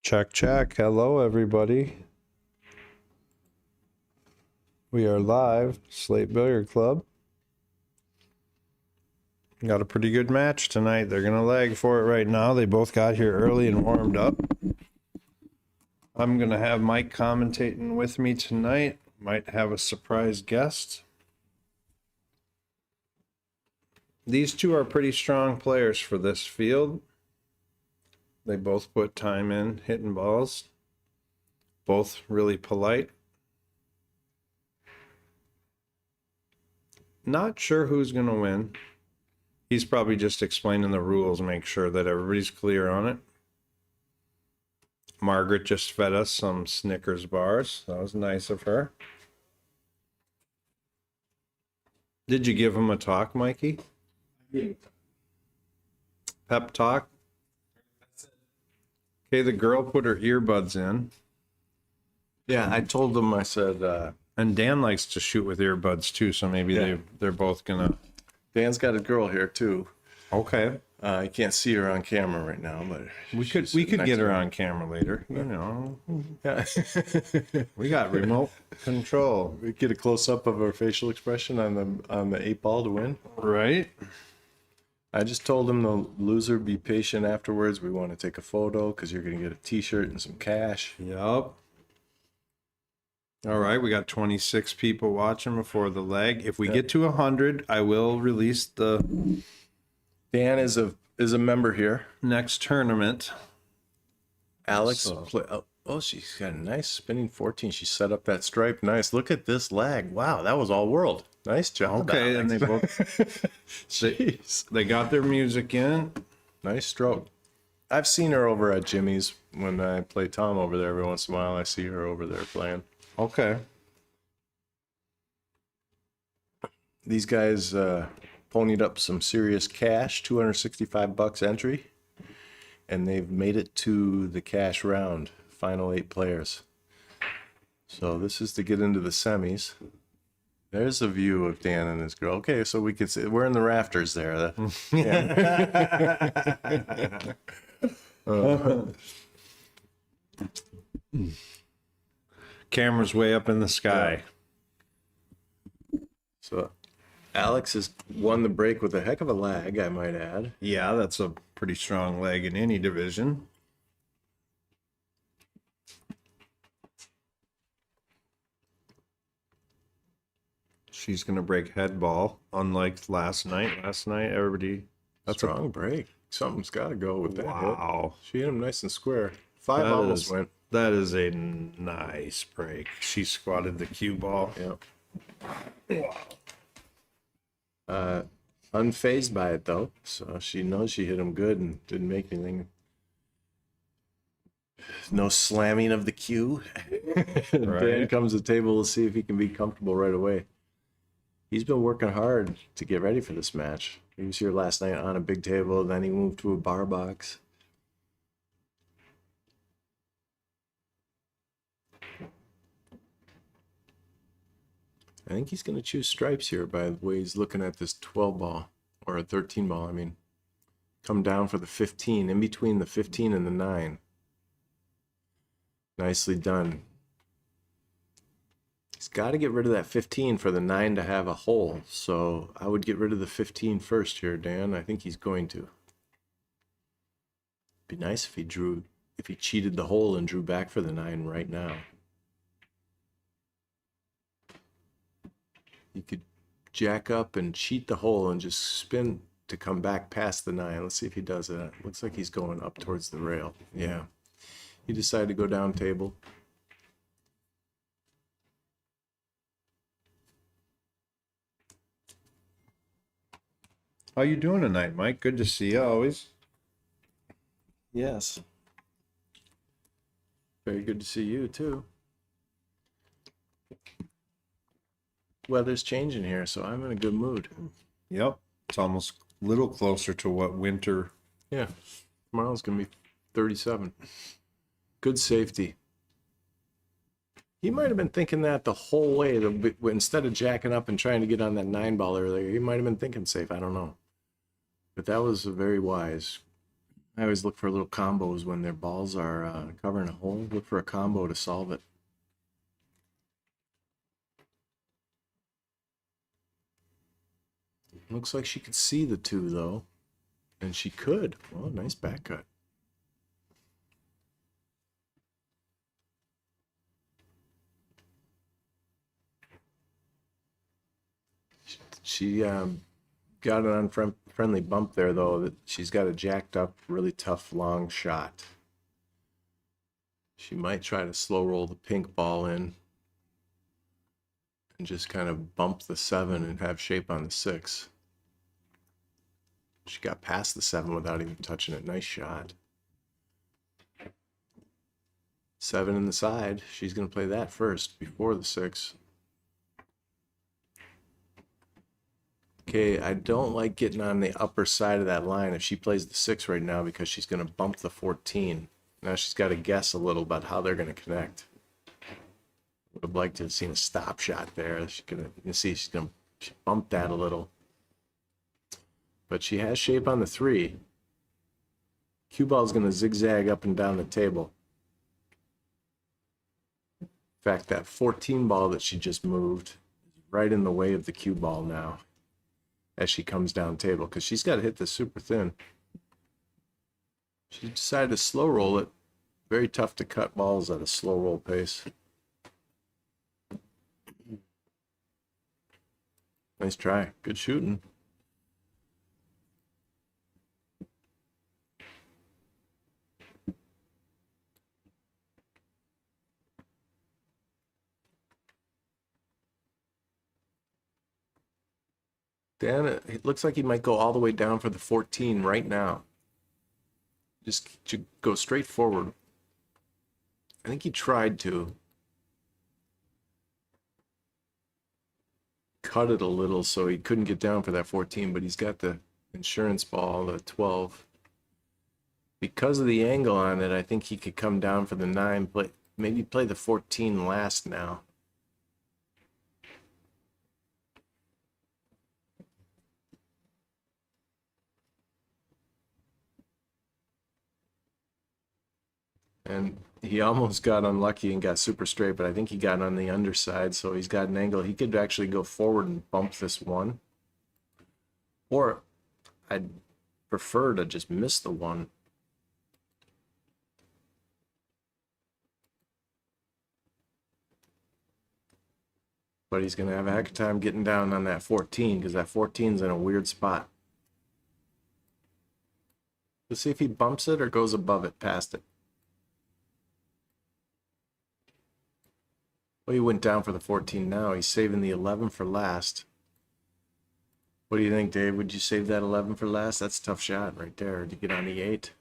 Check, check. Hello, everybody. We are live, Slate Billiard Club. Got a pretty good match tonight. They're going to lag for it right now. They both got here early and warmed up. I'm going to have Mike commentating with me tonight. Might have a surprise guest. These two are pretty strong players for this field. They both put time in hitting balls. Both really polite. Not sure who's going to win. He's probably just explaining the rules, make sure that everybody's clear on it. Margaret just fed us some Snickers bars. That was nice of her. Did you give him a talk, Mikey? Pep talk? Okay, the girl put her earbuds in. Yeah, I told them, I said... and Dan likes to shoot with earbuds too, so maybe they're both gonna... Dan's got a girl here too. Okay. You can't see her on camera right now, but we could get her on camera later. You know, yeah. We got remote control. We get a close up of her facial expression on the 8-ball to win. Right. I just told him the loser be patient afterwards. We want to take a photo because you're gonna get a T-shirt and some cash. Yup. All right, we got 26 people watching before the leg. If we get to 100, I will release the Dan is a member here. next tournament. Alex, she's got a nice spinning 14. She set up that stripe. Nice. Look at this lag. Wow, that was all world. Nice job. Okay, Alex. and they both they got their music in. Nice stroke. I've seen her over at Jimmy's when I play Tom over there. Every once in a while, I see her over there playing. Okay. These guys ponied up some serious cash, $265 entry, and they've made it to the cash round, final 8 players. So this is to get into the semis. There's a view of Dan and his girl. Okay, so we could see we're in the rafters there. Camera's way up in the sky. So Alex has won the break with a heck of a lag, I might add. Yeah, that's a pretty strong leg in any division. She's going to break head ball, unlike last night. Last night, everybody... That's a strong break. Something's got to go with that. Wow. Hit. She hit him nice and square. 5 almost went. That is a nice break. She squatted the cue ball. Yeah. Unfazed by it though, so she knows she hit him good and didn't make anything. No slamming of the cue. Right. Dan comes to the table to see if he can be comfortable right away. He's been working hard to get ready for this match. He was here last night on a big table, then he moved to a bar box. I think he's going to choose stripes here by the way he's looking at this 12 ball, or a 13 ball, I mean. Come down for the 15, in between the 15 and the 9. Nicely done. He's got to get rid of that 15 for the 9 to have a hole, so I would get rid of the 15 first here, Dan. I think he's going to. Be nice if he cheated the hole and drew back for the 9 right now. You could jack up and cheat the hole and just spin to come back past the 9. Let's see if he does that. Looks like he's going up towards the rail. Yeah. He decided to go down table. How you doing tonight, Mike? Good to see you always. Yes. Very good to see you too. Weather's changing here, so I'm in a good mood. Yep. It's almost a little closer to what winter... Yeah. Tomorrow's going to be 37. Good safety. He might have been thinking that the whole way. Instead of jacking up and trying to get on that 9 ball earlier, he might have been thinking safe. I don't know. But that was very wise. I always look for little combos when their balls are covering a hole. Look for a combo to solve it. Looks like she could see the two, though. And she could. Well, nice back cut. She got an unfriendly bump there, though. That she's got a jacked up, really tough, long shot. She might try to slow roll the pink ball in and just kind of bump the 7 and have shape on the 6. She got past the 7 without even touching it. Nice shot. 7 in the side. She's going to play that first before the 6. Okay, I don't like getting on the upper side of that line if she plays the 6 right now because she's going to bump the 14. Now she's got to guess a little about how they're going to connect. Would have liked to have seen a stop shot there. You can see she bumped that a little. But she has shape on the 3. Cue ball is going to zigzag up and down the table. In fact, that 14 ball that she just moved is right in the way of the cue ball now as she comes down table because she's got to hit this super thin. She decided to slow roll it. Very tough to cut balls at a slow roll pace. Nice try. Good shooting. Dan, it looks like he might go all the way down for the 14 right now. Just go straight forward. I think he tried to cut it a little so he couldn't get down for that 14, but he's got the insurance ball, the 12. Because of the angle on it, I think he could come down for the 9, but maybe play the 14 last now. And he almost got unlucky and got super straight, but I think he got on the underside, so he's got an angle. He could actually go forward and bump this 1. Or I'd prefer to just miss the 1. But he's going to have a heck of a time getting down on that 14 because that 14's in a weird spot. Let's see if he bumps it or goes above it, past it. Well, he went down for the 14 now. He's saving the 11 for last. What do you think, Dave? Would you save that 11 for last? That's a tough shot right there to get on the 8.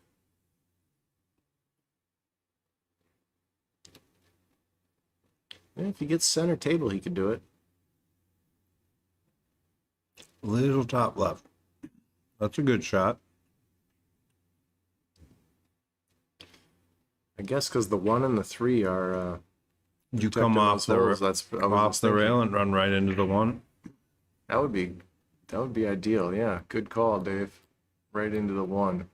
Yeah, if he gets center table, he could do it. Little top left. That's a good shot. I guess because the 1 and the 3 are You come off the rail and run right into the 1. That would be ideal. Yeah, good call, Dave. Right into the 1.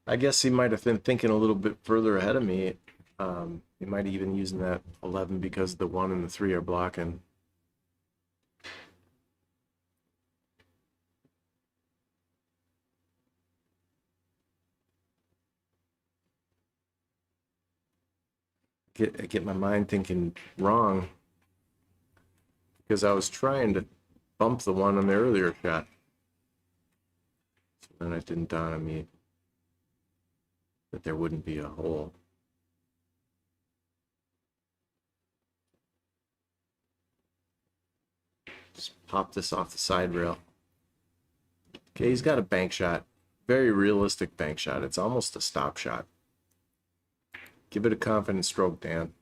I guess he might have been thinking a little bit further ahead of me. He might have even using that 11 because the 1 and the 3 are blocking. Get my mind thinking wrong because I was trying to bump the 1 on the earlier shot. So then it didn't dawn on me that there wouldn't be a hole. Just pop this off the side rail. Okay, he's got a bank shot. Very realistic bank shot. It's almost a stop shot. Give it a confident stroke, Dan.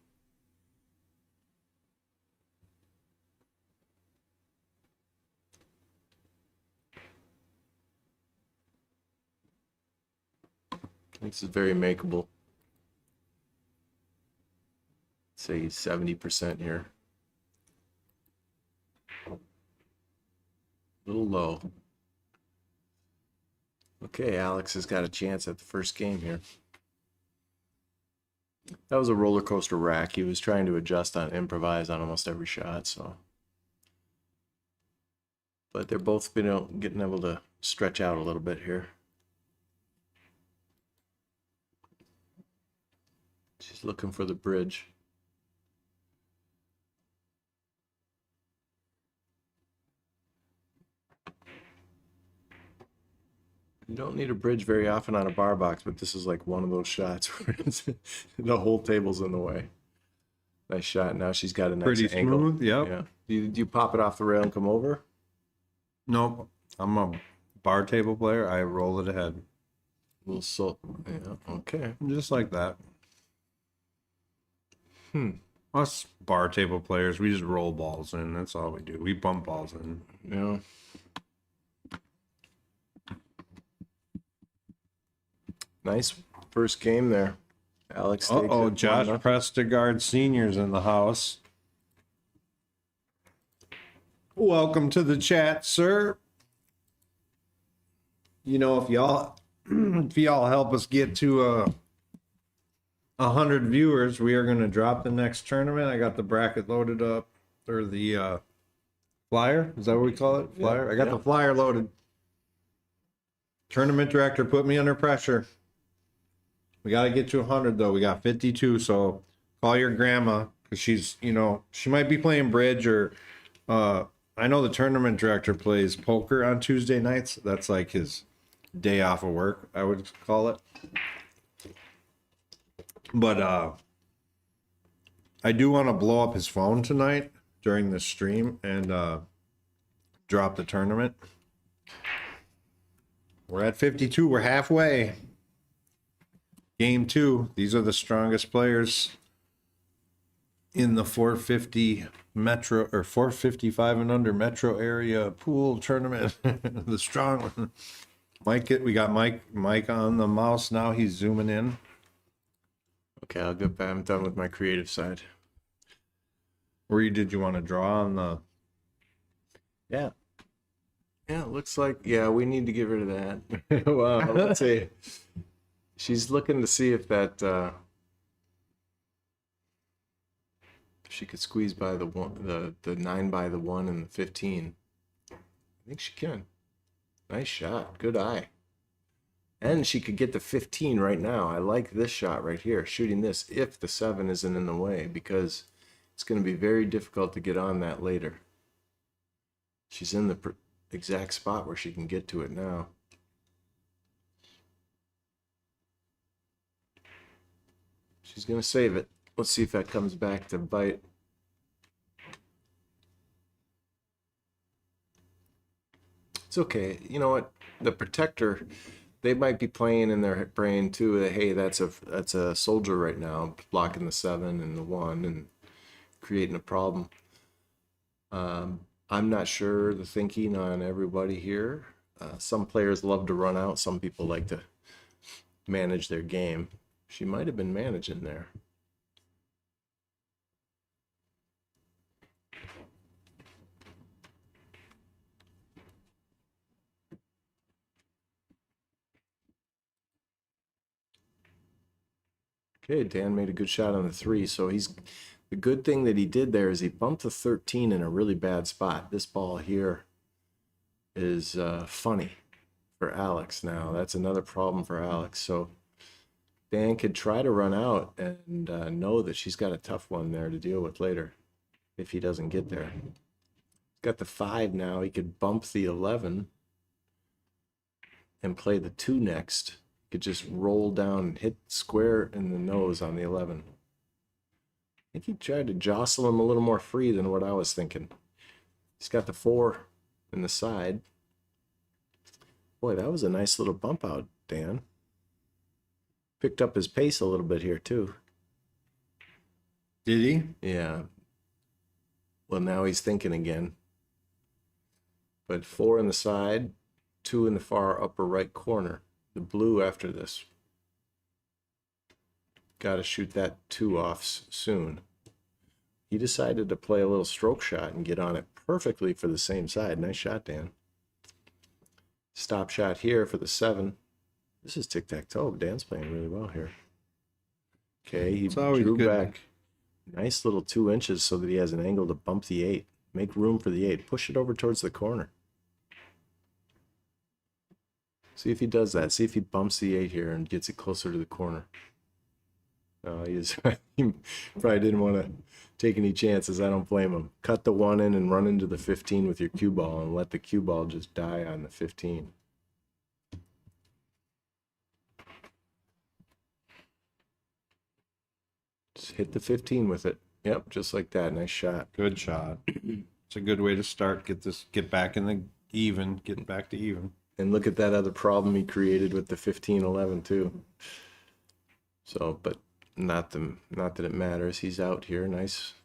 This is very makeable. Say 70% here. A little low. Okay, Alex has got a chance at the first game here. That was a roller coaster rack. He was trying to adjust on improvise on almost every shot, so. But they're both getting able to stretch out a little bit here. She's looking for the bridge. You don't need a bridge very often on a bar box, but this is like one of those shots where the whole table's in the way. Nice shot. Now she's got a nice Pretty angle. smooth, yep. Yeah. Do you pop it off the rail and come over? Nope. I'm a bar table player. I roll it ahead. A little salt. Yeah. Okay. Just like that. Us bar table players, we just roll balls in. That's all we do. We bump balls in. Yeah. Nice first game there. Alex. Uh-oh, Josh Prestegard Sr.'s in the house. Welcome to the chat, sir. You know, if y'all help us get to 100 viewers, we are going to drop the next tournament. I got the bracket loaded up, or the flyer. Is that what we call it? Flyer. Yeah, I got the flyer loaded. Tournament director put me under pressure. We got to get to 100 though. We got 52, so call your grandma because she's, you know, she might be playing bridge or I know the tournament director plays poker on Tuesday nights. That's like his day off of work, I would call it. But I do want to blow up his phone tonight during the stream and drop the tournament. We're at 52. We're halfway. Game 2. These are the strongest players in the 450 metro or 455 and under metro area pool tournament. The strong one. We got Mike on the mouse now. He's zooming in. Okay, I'll get back. I'm done with my creative side. Did you want to draw on the? Yeah. Yeah, it looks like, yeah, we need to get rid of that. Well, let's see. She's looking to see if that, she could squeeze by the 9 by the 1 and the 15. I think she can. Nice shot. Good eye. And she could get the 15 right now. I like this shot right here, shooting this if the 7 isn't in the way, because it's going to be very difficult to get on that later. She's in the exact spot where she can get to it now. She's going to save it. Let's see if that comes back to bite. It's okay. You know what? The protector, they might be playing in their brain too that, hey, that's a soldier right now, blocking the 7 and the 1 and creating a problem. I'm not sure the thinking on everybody here. Some players love to run out. Some people like to manage their game. She might have been managing there. Okay, Dan made a good shot on the 3, so the good thing that he did there is he bumped the 13 in a really bad spot. This ball here is funny for Alex now. That's another problem for Alex. So Dan could try to run out and know that she's got a tough one there to deal with later if he doesn't get there. He's got the 5 now. He could bump the 11 and play the 2 next. Could just roll down and hit square in the nose on the 11. I think he tried to jostle him a little more free than what I was thinking. He's got the 4 in the side. Boy, that was a nice little bump out, Dan. Picked up his pace a little bit here, too. Did he? Yeah. Well, now he's thinking again. But 4 in the side, 2 in the far upper right corner. The blue after this. Got to shoot that 2 off soon. He decided to play a little stroke shot and get on it perfectly for the same side. Nice shot, Dan. stop shot here for the 7. This is tic-tac-toe. Dan's playing really well here. Okay, he always drew good. back. Nice little 2 inches so that he has an angle to bump the 8. Make room for the 8. Push it over towards the corner. See if he does that. See if he bumps the 8 here and gets it closer to the corner. No, he probably didn't want to take any chances. I don't blame him. Cut the 1 in and run into the 15 with your cue ball and let the cue ball just die on the 15. Just hit the 15 with it. Yep, just like that. Nice shot. Good shot. It's a good way to start. Get back in the even. Get back to even. And look at that other problem he created with the 15-11 too. So, but not that it matters. He's out here. Nice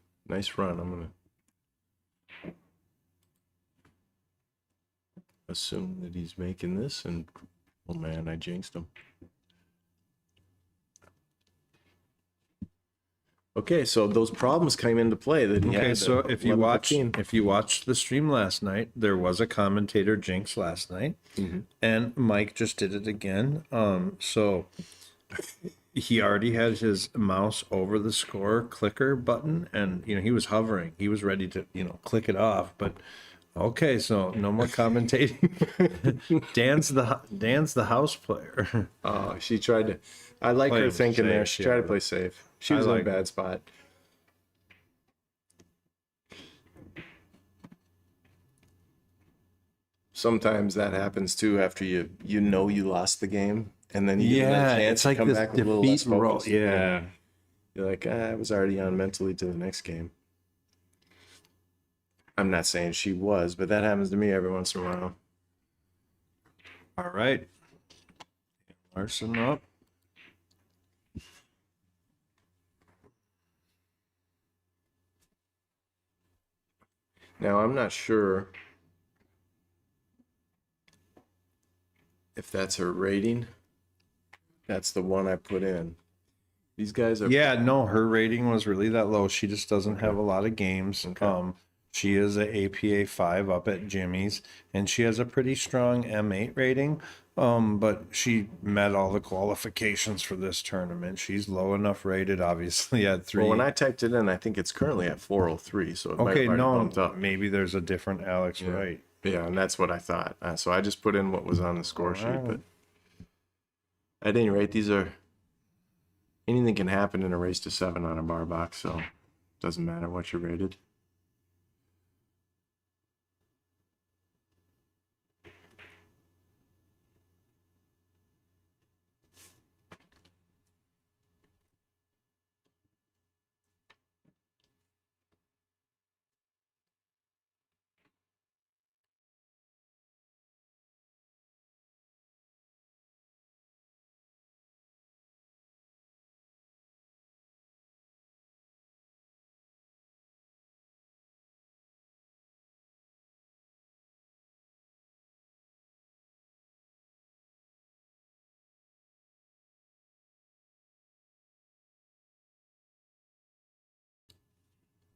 run. I'm gonna assume that he's making this, and oh man, I jinxed him. Okay, so those problems came into play that he Okay, had. so if you 11-15. watched the stream last night, there was a commentator jinx last night, and Mike just did it again. So he already had his mouse over the score clicker button, and he was hovering. He was ready to click it off, but okay, so no more commentating. Dan's the house player. Oh, she tried to. I like her Playing thinking there. safe, She tried to yeah. play safe. She was in a like bad spot. Sometimes that happens too after you lost the game, and then you get a chance it's to like come this back with a little less defeat roll. focus. Yeah. You're like, I was already on mentally to the next game. I'm not saying she was, but that happens to me every once in a while. All right. Larson up. Now, I'm not sure if that's her rating. That's the one I put in. These guys are... Yeah, no, her rating was really that low. She just doesn't have a lot of games. Okay. She is a APA 5 up at Jimmy's, and she has a pretty strong M8 rating. But she met all the qualifications for this tournament. She's low enough rated, obviously, at 3. Well, when I typed it in, I think it's currently at 403, so it might Okay, have already no, bumped up. maybe there's a different Alex Wright. Yeah, and that's what I thought. So I just put in what was on the score sheet. But at any rate, these are... Anything can happen in a race to 7 on a bar box, so it doesn't matter what you're rated.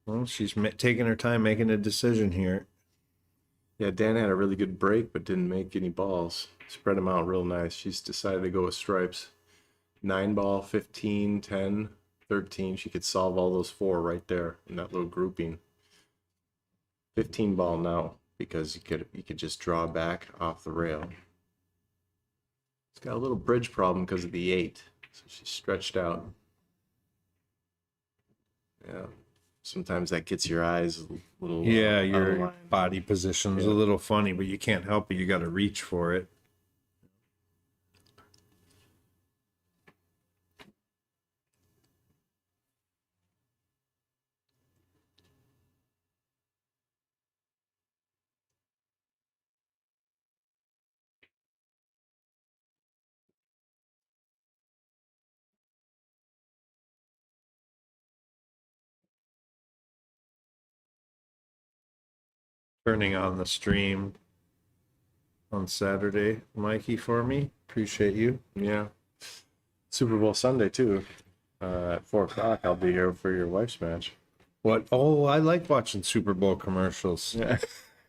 Well, she's taking her time making a decision here. Yeah, Dan had a really good break, but didn't make any balls. Spread them out real nice. She's decided to go with stripes. 9 ball, 15, 10, 13. She could solve all those 4 right there in that little grouping. 15 ball now, because you could just draw back off the rail. It's got a little bridge problem because of the 8. So she's stretched out. Yeah. Sometimes that gets your eyes a little... Yeah, out of your line. body position's Yeah. a little funny, but you can't help it. You got to reach for it. Turning on the stream on Saturday, Mikey, for me. Appreciate you. Yeah. Super Bowl Sunday, too. At 4 o'clock, I'll be here for your wife's match. What? Oh, I like watching Super Bowl commercials. Yeah.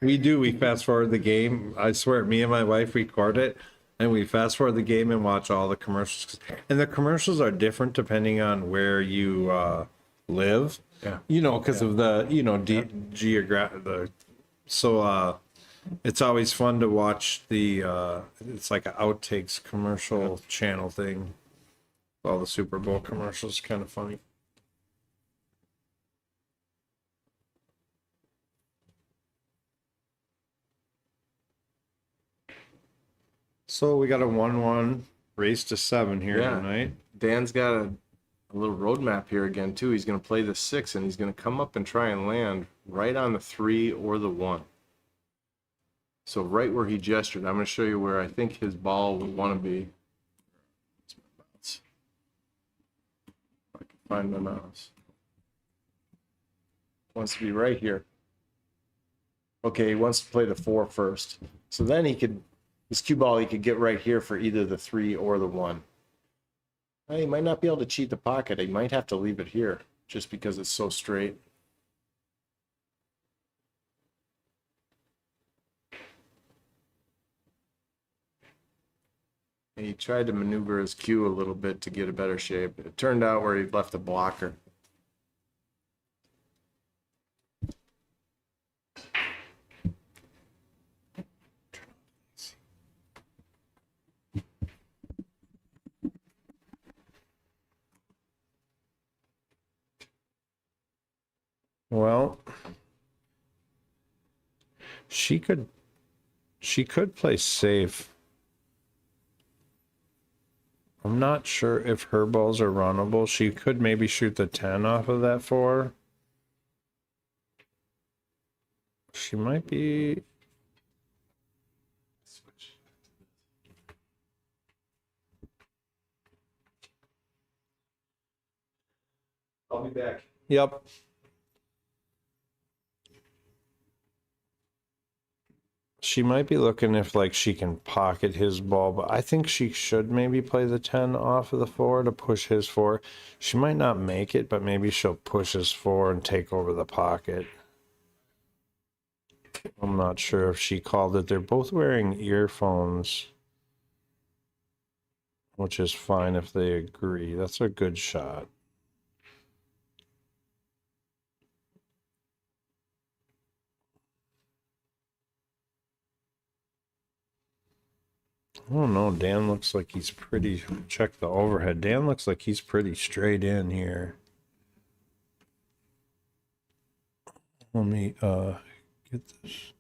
We do. We fast forward the game. I swear, me and my wife record it, and we fast forward the game and watch all the commercials. And the commercials are different depending on where you live. Yeah. You know, because of the geographic. It's always fun to watch the. It's like an outtakes commercial channel thing. All the Super Bowl commercials, kind of funny. So we got a 1-1 race to 7 here tonight. Dan's got a little roadmap here again too. He's going to play the 6, and he's going to come up and try and land right on the 3 or the 1. So right where he gestured, I'm going to show you where I think his ball would want to be. If I can find my mouse. Wants to be right here. Okay, he wants to play the 4 first. So then his cue ball, he could get right here for either the 3 or the 1. He might not be able to cheat the pocket. He might have to leave it here just because it's so straight. And he tried to maneuver his cue a little bit to get a better shape. It turned out where he left a blocker. Well, she could play safe. I'm not sure if her balls are runnable. She could maybe shoot the 10 off of that 4. She might be. I'll be back. Yep. She might be looking if like she can pocket his ball, but I think she should maybe play the 10 off of the 4 to push his 4. She might not make it, but maybe she'll push his 4 and take over the pocket. I'm not sure if she called it. They're both wearing earphones, which is fine if they agree. That's a good shot. I don't know. Dan looks like he's pretty. Check the overhead. Dan looks like he's pretty straight in here. Let me get this.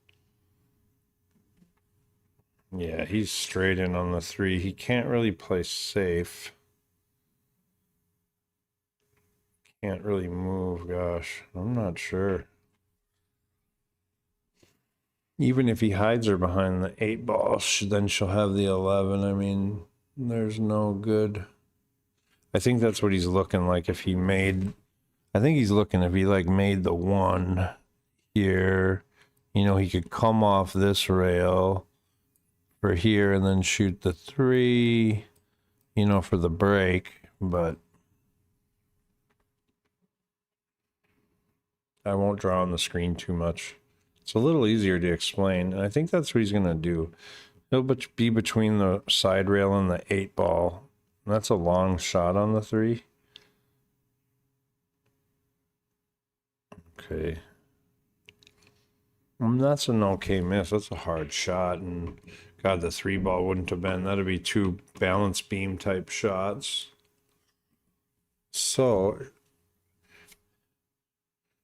Yeah, he's straight in on the 3. He can't really play safe. Can't really move. Gosh, I'm not sure. Even if he hides her behind the 8 ball, then she'll have the 11. I mean, there's no good. I think that's what he's looking like. If he made, I think he's looking if he like made the 1 here, you know, he could come off this rail for here and then shoot the 3, you know, for the break. But I won't draw on the screen too much. It's a little easier to explain, and I think that's what he's going to do. He'll be between the side rail and the 8 ball. And that's a long shot on the 3. Okay. That's an okay miss. That's a hard shot, and God, the 3 ball wouldn't have been. That'd be 2 balance beam type shots. So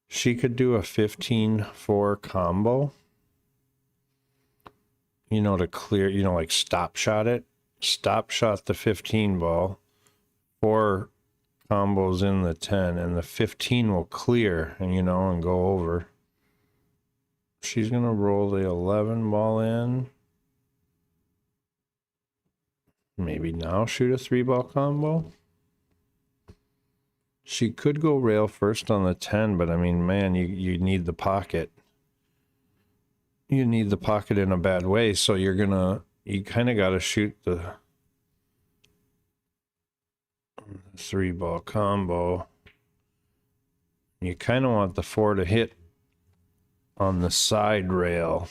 she could do a 15-4 combo, you know, to clear, you know, like stop shot it. Stop shot the 15 ball, 4 combos in the 10, and the 15 will clear and, you know, and go over. She's going to roll the 11 ball in. Maybe now shoot a 3 ball combo. She could go rail first on the 10, but I mean, man, you need the pocket. You need the pocket in a bad way, so you kind of got to shoot the 3 ball combo. You kind of want the 4 to hit on the side rail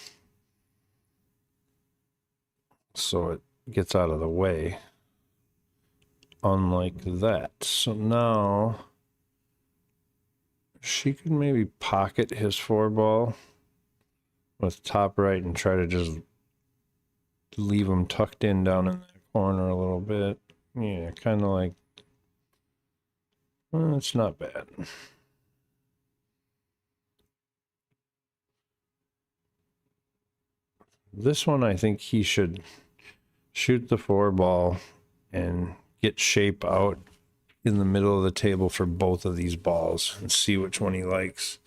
so it gets out of the way. Unlike that. So now she could maybe pocket his 4-ball with top right and try to just leave him tucked in down in that corner a little bit. Yeah, kind of like, well, it's not bad. This one, I think he should shoot the 4-ball and get shape out in the middle of the table for both of these balls and see which one he likes.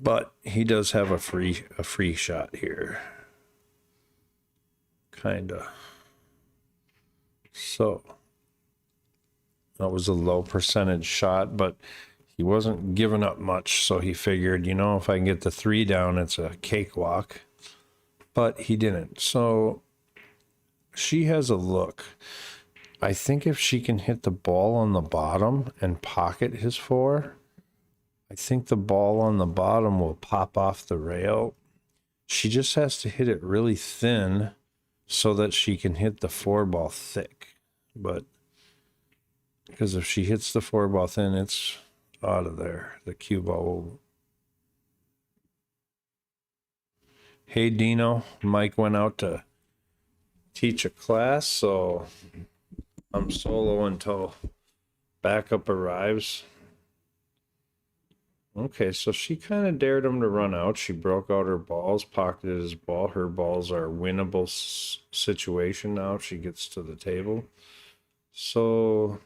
But he does have a free shot here. Kinda. So that was a low percentage shot, but he wasn't giving up much, so he figured, you know, if I can get the 3 down, it's a cakewalk. But he didn't. So she has a look. I think if she can hit the ball on the bottom and pocket his 4, I think the ball on the bottom will pop off the rail. She just has to hit it really thin so that she can hit the 4-ball thick. But because if she hits the 4-ball thin, it's out of there. The cue ball will. Hey, Dino. Mike went out to teach a class, so I'm solo until backup arrives. Okay, so she kind of dared him to run out. She broke out her balls, pocketed his ball. Her balls are winnable situation now if she gets to the table. So,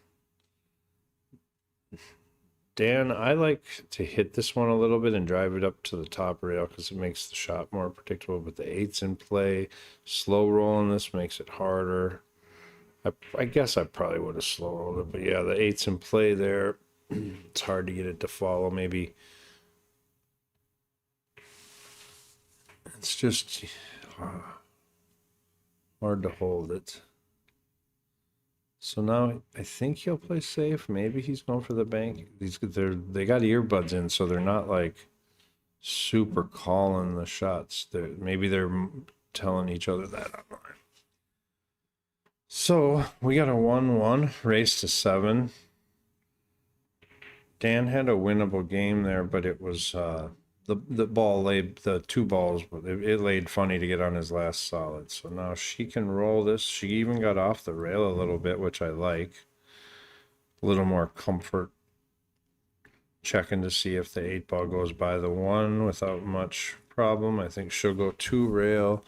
Dan, I like to hit this one a little bit and drive it up to the top rail because it makes the shot more predictable. But the 8's in play. Slow rolling this makes it harder. I guess I probably would have slow rolled it, but yeah, the 8's in play there. It's hard to get it to follow. Maybe it's just hard to hold it. So now I think he'll play safe. Maybe he's going for the bank. They got earbuds in, so they're not like super calling the shots. Maybe they're telling each other that online. So we got a 1-1 race to 7. Dan had a winnable game there, but it was the ball laid, the 2 balls, it laid funny to get on his last solid. So now she can roll this. She even got off the rail a little bit, which I like. A little more comfort. Checking to see if the 8-ball goes by the 1 without much problem. I think she'll go 2 rail.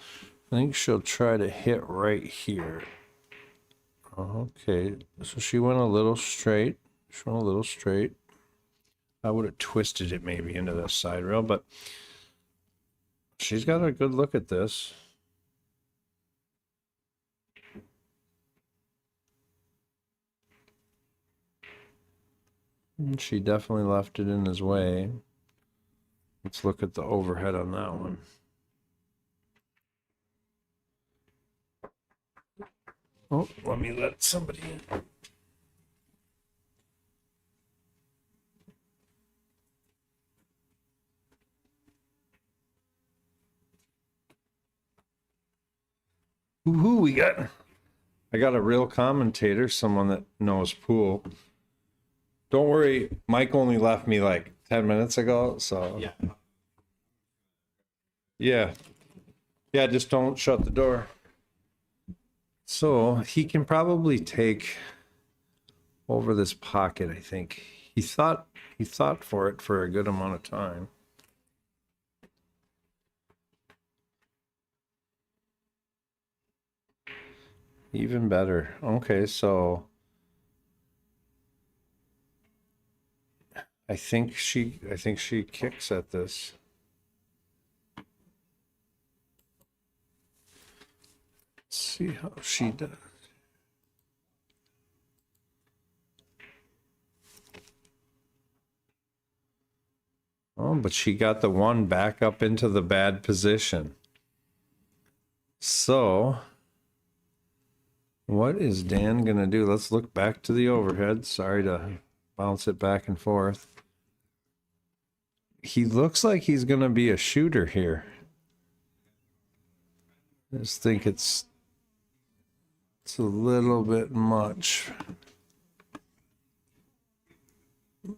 I think she'll try to hit right here. Okay, so she went a little straight. I would have twisted it maybe into the side rail, but she's got a good look at this. And she definitely left it in his way. Let's look at the overhead on that one. Oh, let me let somebody in. Woohoo, I got a real commentator, someone that knows pool. Don't worry, Mike only left me like 10 minutes ago, so. Yeah, just don't shut the door. So he can probably take over this pocket, I think. He thought for it for a good amount of time. Even better. Okay, so I think she kicks at this. Let's see how she does. Oh, but she got the 1 back up into the bad position. So what is Dan gonna do? Let's look back to the overhead. Sorry to bounce it back and forth. he looks like he's going to be a shooter here. I just think it's a little bit much.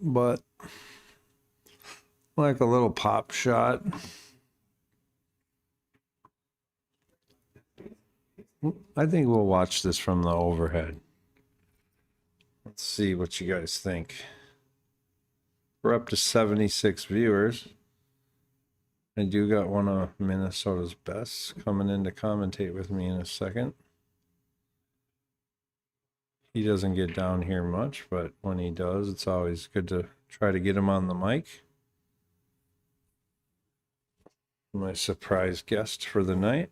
But like a little pop shot. I think we'll watch this from the overhead. Let's see what you guys think. We're up to 76 viewers. I do got one of Minnesota's best coming in to commentate with me in a second. He doesn't get down here much, but when he does, it's always good to try to get him on the mic. My surprise guest for the night.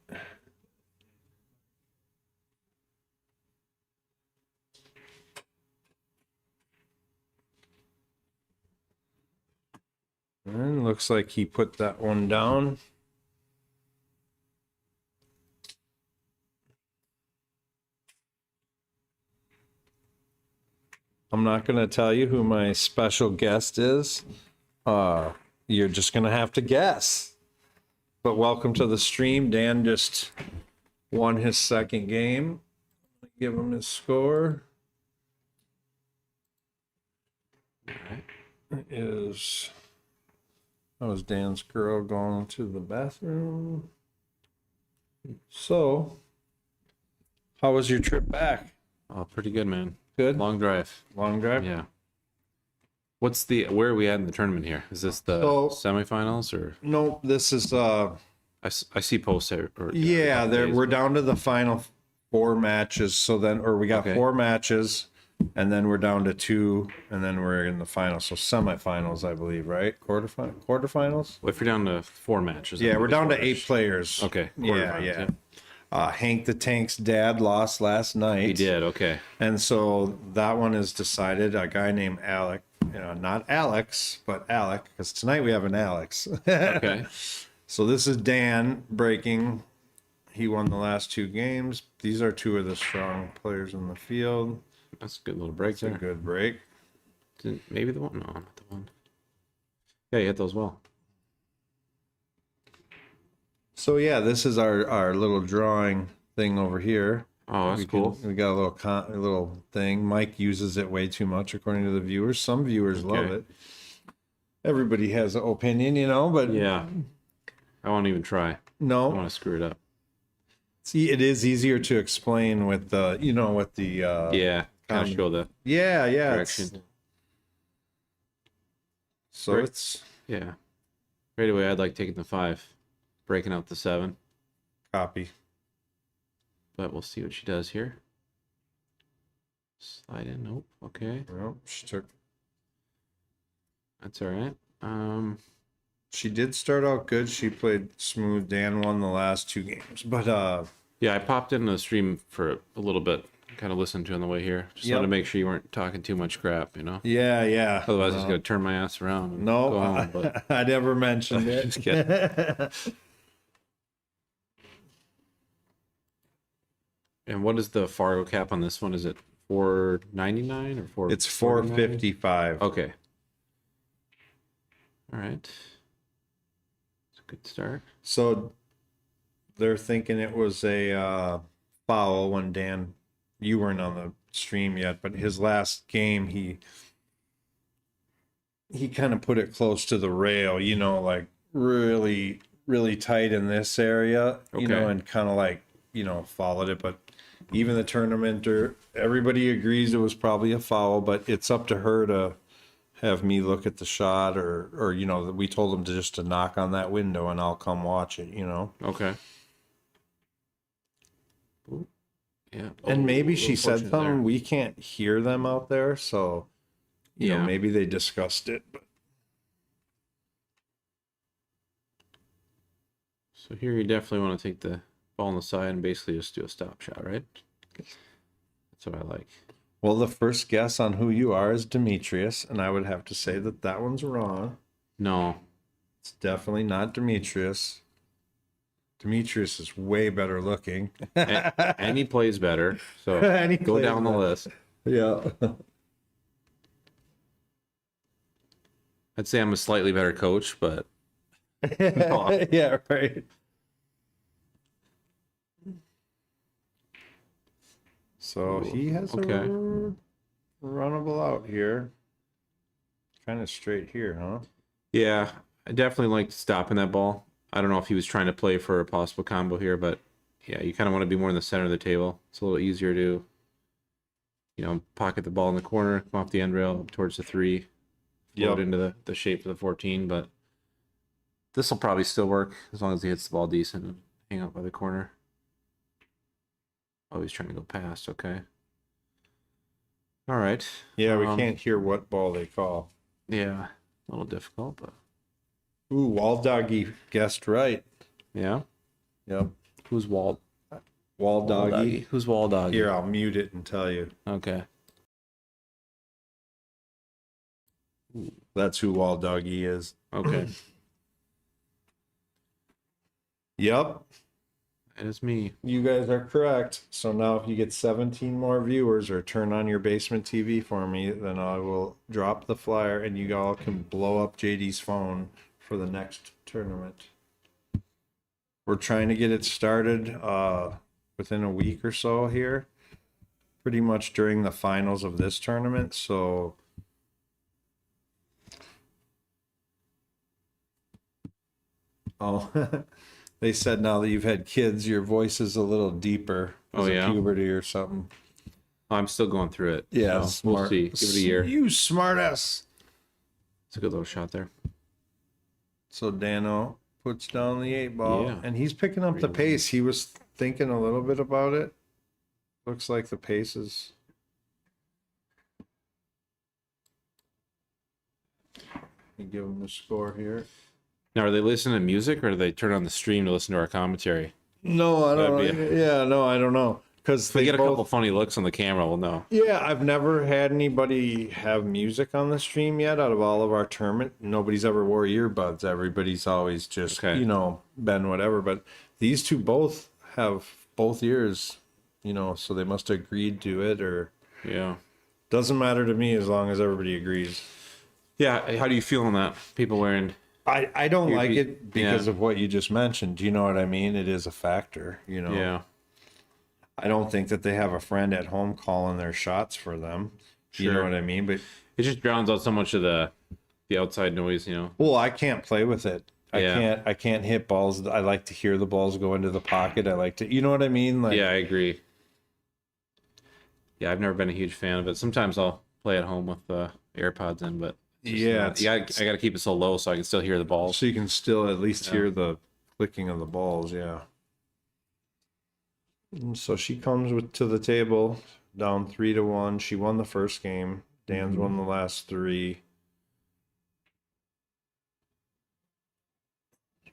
And looks like he put that one down. I'm not going to tell you who my special guest is. You're just going to have to guess. But welcome to the stream. Dan just won his second game. Give him his score. It is... That was Dan's girl going to the bathroom. So, how was your trip back? Oh, pretty good, man. Good? Long drive. Long drive? Yeah. Where are we at in the tournament here? Is this the semifinals or? No, this is, I see posts there. yeah, we're down to the final 4 matches. So then, or we got 4 matches, and then we're down to 2, and then we're in the final. So semifinals, I believe, right? Quarterfinals? Well, if you're down to 4 matches. Yeah, we're down to 8 quarters. players. Okay. Yeah, quarterfinals, yeah. Hank the Tank's dad lost last night. He did, okay. And so that one is decided. A guy named Alec, not Alex, but Alec, because tonight we have an Alex. Okay. So this is Dan breaking. He won the last 2 games. These are 2 of the strong players in the field. That's a good little break It's a there. good break. Maybe the one? No, not the one. Yeah, you hit those well. So yeah, this is our little drawing thing over here. Oh, that's cool. We got a little thing. Mike uses it way too much, according to the viewers. Some viewers love it. Everybody has an opinion, but Yeah. I won't even try. I no. want to screw it up. See, it is easier to explain with the, with the Yeah. Kind of show the yeah, direction. So Right. it's Yeah. Right away, I'd like taking the 5, breaking out the 7, copy. but we'll see what she does here. Slide in. Nope. Okay. Well, she took. That's all right. She did start out good. She played smooth. Dan won the last 2 games, but Yeah, I popped into the stream for a little bit, kind of listened to on the way here. Just wanted to make sure you weren't talking too much crap, yeah. Otherwise, I was going to turn my ass around and No, go home. But I never mentioned it. Just kidding. And what is the Fargo cap on this one? Is it $4.99 or 4? It's $4.55. Okay. All right. It's a good start. So they're thinking it was a foul when Dan, you weren't on the stream yet, but his last game, he kind of put it close to the rail, like really, really tight in this area, and kind of like, followed it. But even the tournamenter, everybody agrees it was probably a foul, but it's up to her to have me look at the shot or we told him to knock on that window and I'll come watch it, Okay. Ooh. Yeah. And maybe she said fortunate something, there. we can't hear them out there, so you know, maybe they discussed it. But So here you definitely want to take the ball on the side and basically just do a stop shot, right? That's what I like. well, the first guess on who you are is Demetrius, and I would have to say that one's wrong. No. It's definitely not Demetrius. Demetrius is way better looking. And he plays better. So And he go plays down the better. list. Yeah. I'd say I'm a slightly better coach, but Yeah, right. So he has okay. a runnable out here. Kind of straight here, huh? Yeah, I definitely liked stopping that ball. I don't know if he was trying to play for a possible combo here, but yeah, you kind of want to be more in the center of the table. It's a little easier to, pocket the ball in the corner, come off the end rail up towards the 3, float Yep. into the shape of the 14. But this will probably still work as long as he hits the ball decent and hang out by the corner. Oh, he's trying to go past. Okay. All right. Yeah, we can't hear what ball they call. Yeah, a little difficult, but Ooh, Wall Doggy guessed right. yeah. Yep. Who's Wall? Wall Doggy. Who's Wall Doggy? Here, I'll mute it and tell you. Okay. That's who Wall Doggy is. Okay. Yep. It is me. You guys are correct. So now if you get 17 more viewers or turn on your basement TV for me, then I will drop the flyer and you all can blow up JD's phone for the next tournament. We're trying to get it started within a week or so here. Pretty much during the finals of this tournament. So they said now that you've had kids, your voice is a little deeper. Oh, Is it yeah? puberty or something. I'm still going through it. Yeah, so we'll see. Give it a year. You smartass. It's a good little shot there. So Dano puts down the 8-ball, Yeah. and he's picking up the pace. He was thinking a little bit about it. Looks like the pace is. Let me give him the score here. Now, are they listening to music or do they turn on the stream to listen to our commentary? No, I don't That'd know. Yeah, no, I don't know. Because If we get a couple funny looks on the camera, we'll know. Yeah, I've never had anybody have music on the stream yet out of all of our tournament. Nobody's ever wore earbuds. Everybody's always just, Okay. been whatever. But these two both have both ears, so they must have agreed to it or Yeah. doesn't matter to me as long as everybody agrees. Yeah. How do you feel on that? People wearing. I don't like be- it because yeah. of what you just mentioned. Do you know what I mean? It is a factor, Yeah. I don't think that they have a friend at home calling their shots for them. You know Sure. what I mean? But It just drowns out so much of the outside noise, well, I can't play with it. Yeah. I can't hit balls. I like to hear the balls go into the pocket. I like to, you know what I mean? Like, Yeah, I agree. Yeah, I've never been a huge fan of it. Sometimes I'll play at home with AirPods in, but it's just Yeah, not- I got to keep it so low so I can still hear the balls. so you can still at least hear the clicking of the balls. Yeah. And so she comes to the table down 3-1. She won the first game. Dan's won the last 3.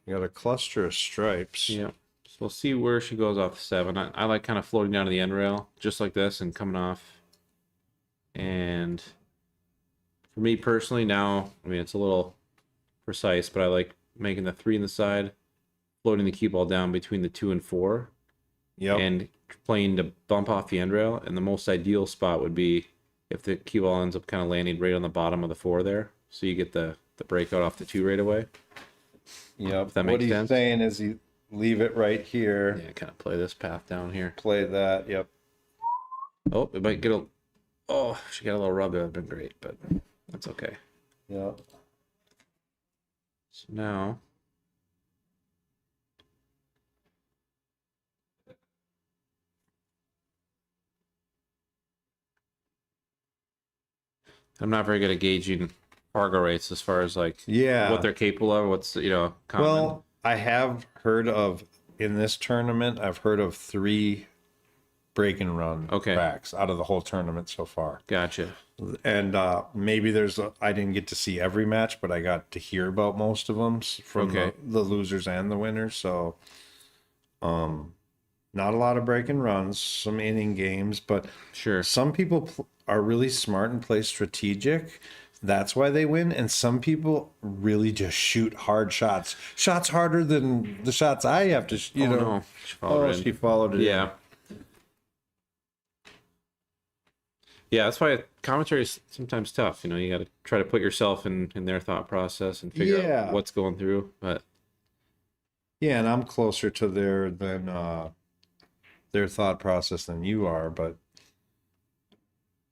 You got a cluster of stripes. Yeah. So we'll see where she goes off the 7. I like kind of floating down to the end rail, just like this, and coming off. And for me personally, now, I mean, it's a little precise, but I like making the 3 in the side, floating the cue ball down between the 2 and 4, Yep. and playing to bump off the end rail. And the most ideal spot would be if the cue ball ends up kind of landing right on the bottom of the 4 there, so you get the breakout off the 2 right away. Yep. If that what makes he's sense. saying is you leave it right here. Yeah, kind of play this path down here. Play that. Yep. Oh, it might get a. Oh, she got a little rub. That would have been great, but that's okay. Yep. So now. I'm not very good at gauging cargo rates as far as like Yeah. what they're capable of. What's common. Well, I have heard of in this tournament. I've heard of 3 break and run Okay. backs out of the whole tournament so far. Gotcha. And maybe I didn't get to see every match, but I got to hear about most of them from Okay. the losers and the winners. So, not a lot of break and runs, some inning games, but Sure. some people are really smart and play strategic. That's why they win. And some people really just shoot hard shots harder than the shots I have to, Oh, no. She followed it in. she followed it. in. Yeah. Yeah, that's why commentary is sometimes tough. You got to try to put yourself in their thought process and figure Yeah. out what's going through. But Yeah, and I'm closer to their thought process than you are, but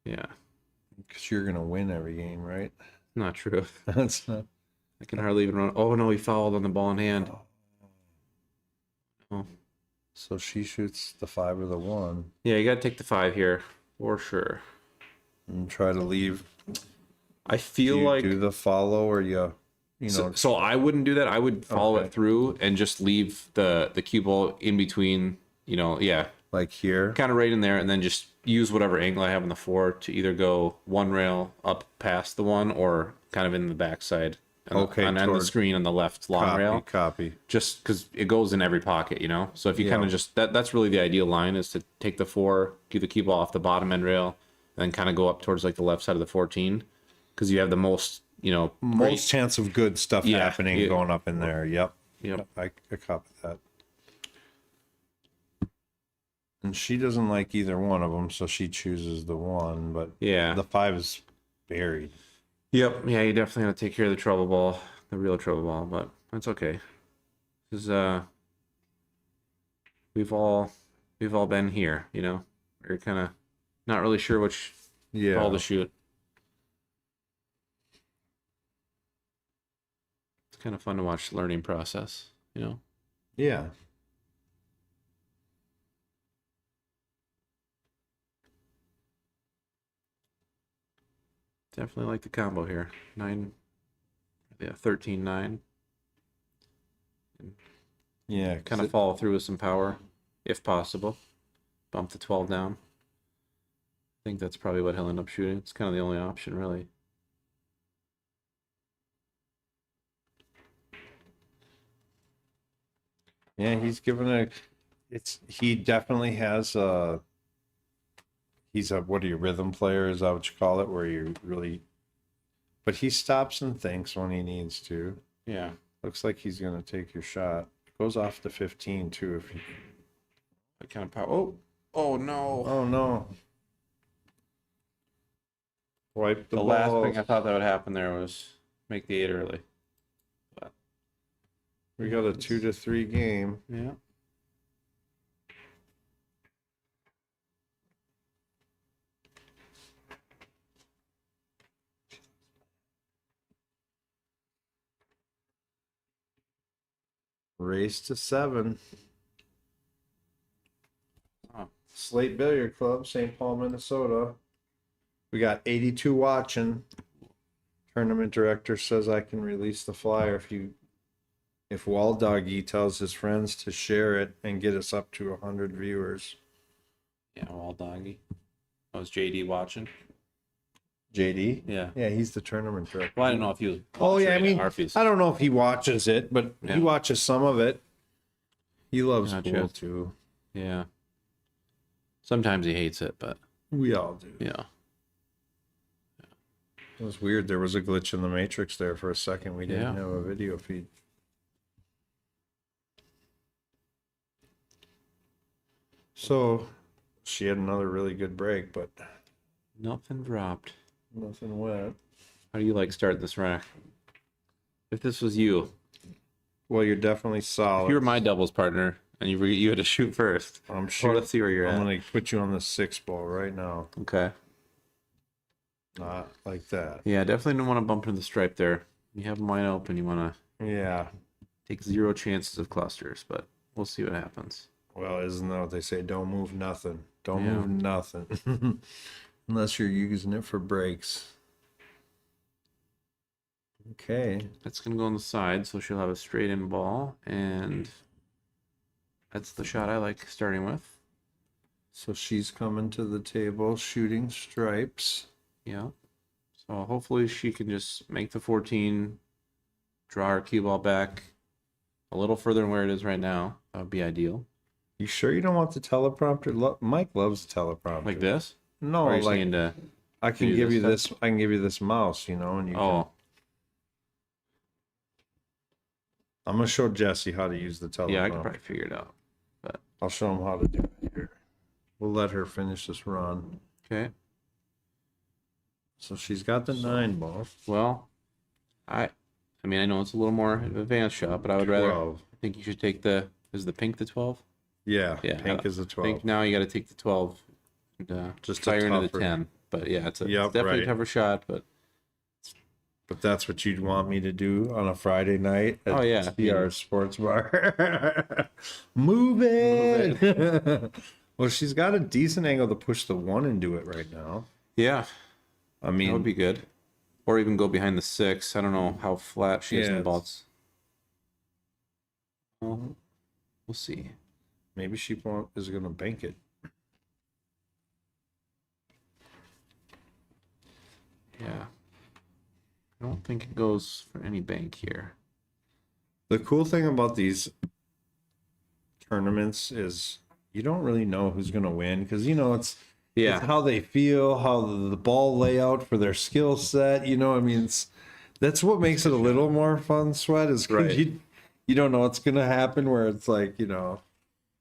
yeah, because you're gonna win every game, right? not true. That's not. I can hardly even run. Oh no, he fouled on the ball in hand. Oh. So she shoots the 5 or the 1 Yeah, you got to take the 5 here for sure. and try to leave. I feel Do you like do the follow or you know. so I wouldn't do that. I would follow Okay. it through and just leave the cue ball in between. Yeah, Like here. kind of right in there, and then just use whatever angle I have on the 4 to either go one rail up past the 1 or kind of in the backside. Okay, on the toward- screen on the left long rail. Copy. Just because it goes in every pocket, So if you Yeah. kind of just that's really the ideal line is to take the 4, do the cue ball off the bottom end rail, and then kind of go up towards like the left side of the 14, because you have the most Most chance of good stuff Yeah, happening yeah. going up in there. Yep. Yep. I copy that. And she doesn't like either one of them, so she chooses the 1, but Yeah. the 5 is buried. Yep. Yeah, you definitely got to take care of the trouble ball, the real trouble ball, but that's okay. Because we've all been here, You're kind of not really sure which Yeah. ball to shoot. It's kind of fun to watch the learning process, Yeah. Definitely like the combo here. 13-9. Yeah. Kind of follow through with some power, if possible. Bump the 12 down. I think that's probably what he'll end up shooting. It's kind of the only option, really. Yeah, he's given he definitely has he's a, what are you, rhythm player, is that what you call it, where you really, but he stops and thinks when he needs to. Yeah. Looks like he's gonna take your shot. Goes off to 15 too if you. That kind of power. Oh no. Oh no. Wipe the The last balls. thing I thought that would happen there was make the 8 early. But We got a 2-3 game. yeah. Race to 7. Oh. Slate Billiard Club, St. Paul, Minnesota. We got 82 watching. Tournament director says I can release the flyer if Wall Doggy tells his friends to share it and get us up to 100 viewers. Yeah, all doggy. I was JD watching. JD? Yeah. Yeah, he's the tournament director. Well, I don't know if he was. Oh yeah, I watching it mean, or if he's- I don't know if he watches it, but Yeah. he watches some of it. He loves Gotcha. pool too. Yeah. Sometimes he hates it, but We all do. yeah. It was weird. There was a glitch in the matrix there for a second. We didn't Yeah. have a video feed. So she had another really good break, but Nothing dropped. nothing wet. How do you like starting this rack? If this was you, Well, you're definitely if solid. you were my doubles partner and you had to shoot first, I'm well, sure. let's see where you're I'm at. gonna put you on the 6 ball right now. Okay. Not like that. Yeah, definitely don't want to bump into the stripe there. You have them wide open. You want to Yeah. take 0 chances of clusters, but we'll see what happens. Well, isn't that what they say? Don't move nothing. Don't Yeah. move nothing. Unless you're using it for breaks. Okay. That's going to go on the side, so she'll have a straight in ball, and that's the shot I like starting with. So she's coming to the table shooting stripes. Yeah. So hopefully she can just make the 14, draw her cue ball back a little further than where it is right now. That would be ideal. You sure you don't want the teleprompter? Mike loves the teleprompter. Like this? No, Or are you like saying to... I can do give this you stuff? this. I can give you this mouse, and you can. Oh, I'm gonna show Jesse how to use the teleprompter. yeah, I could probably figure it out. I'll show him how to do it here. We'll let her finish this run. Okay. So she's got the 9 ball. Well, I mean, I know it's a little more advanced shot, but I would rather. 12. I think you should take is the pink the 12? Yeah, Yeah, pink is a I 12. think now you got to take the 12 and Just a fire into the tougher- 10. But yeah, it's Yep, definitely right. a tougher shot. But But that's what you'd want me to do on a Friday night at Oh, yeah. CR Sports Bar. Move it. Well, she's got a decent angle to push the 1 into it right now. yeah, I that would mean, be good. Or even go behind the 6. I don't know how flat she is in Yeah, the balls. Well, we'll see. maybe she is going to bank it. Yeah. I don't think it goes for any bank here. The cool thing about these tournaments is you don't really know who's going to win because, it's Yeah. how they feel, how the ball layout for their skill set. I mean, that's what makes it a little more fun, Sweat, is 'cause Right. you don't know what's going to happen where it's like,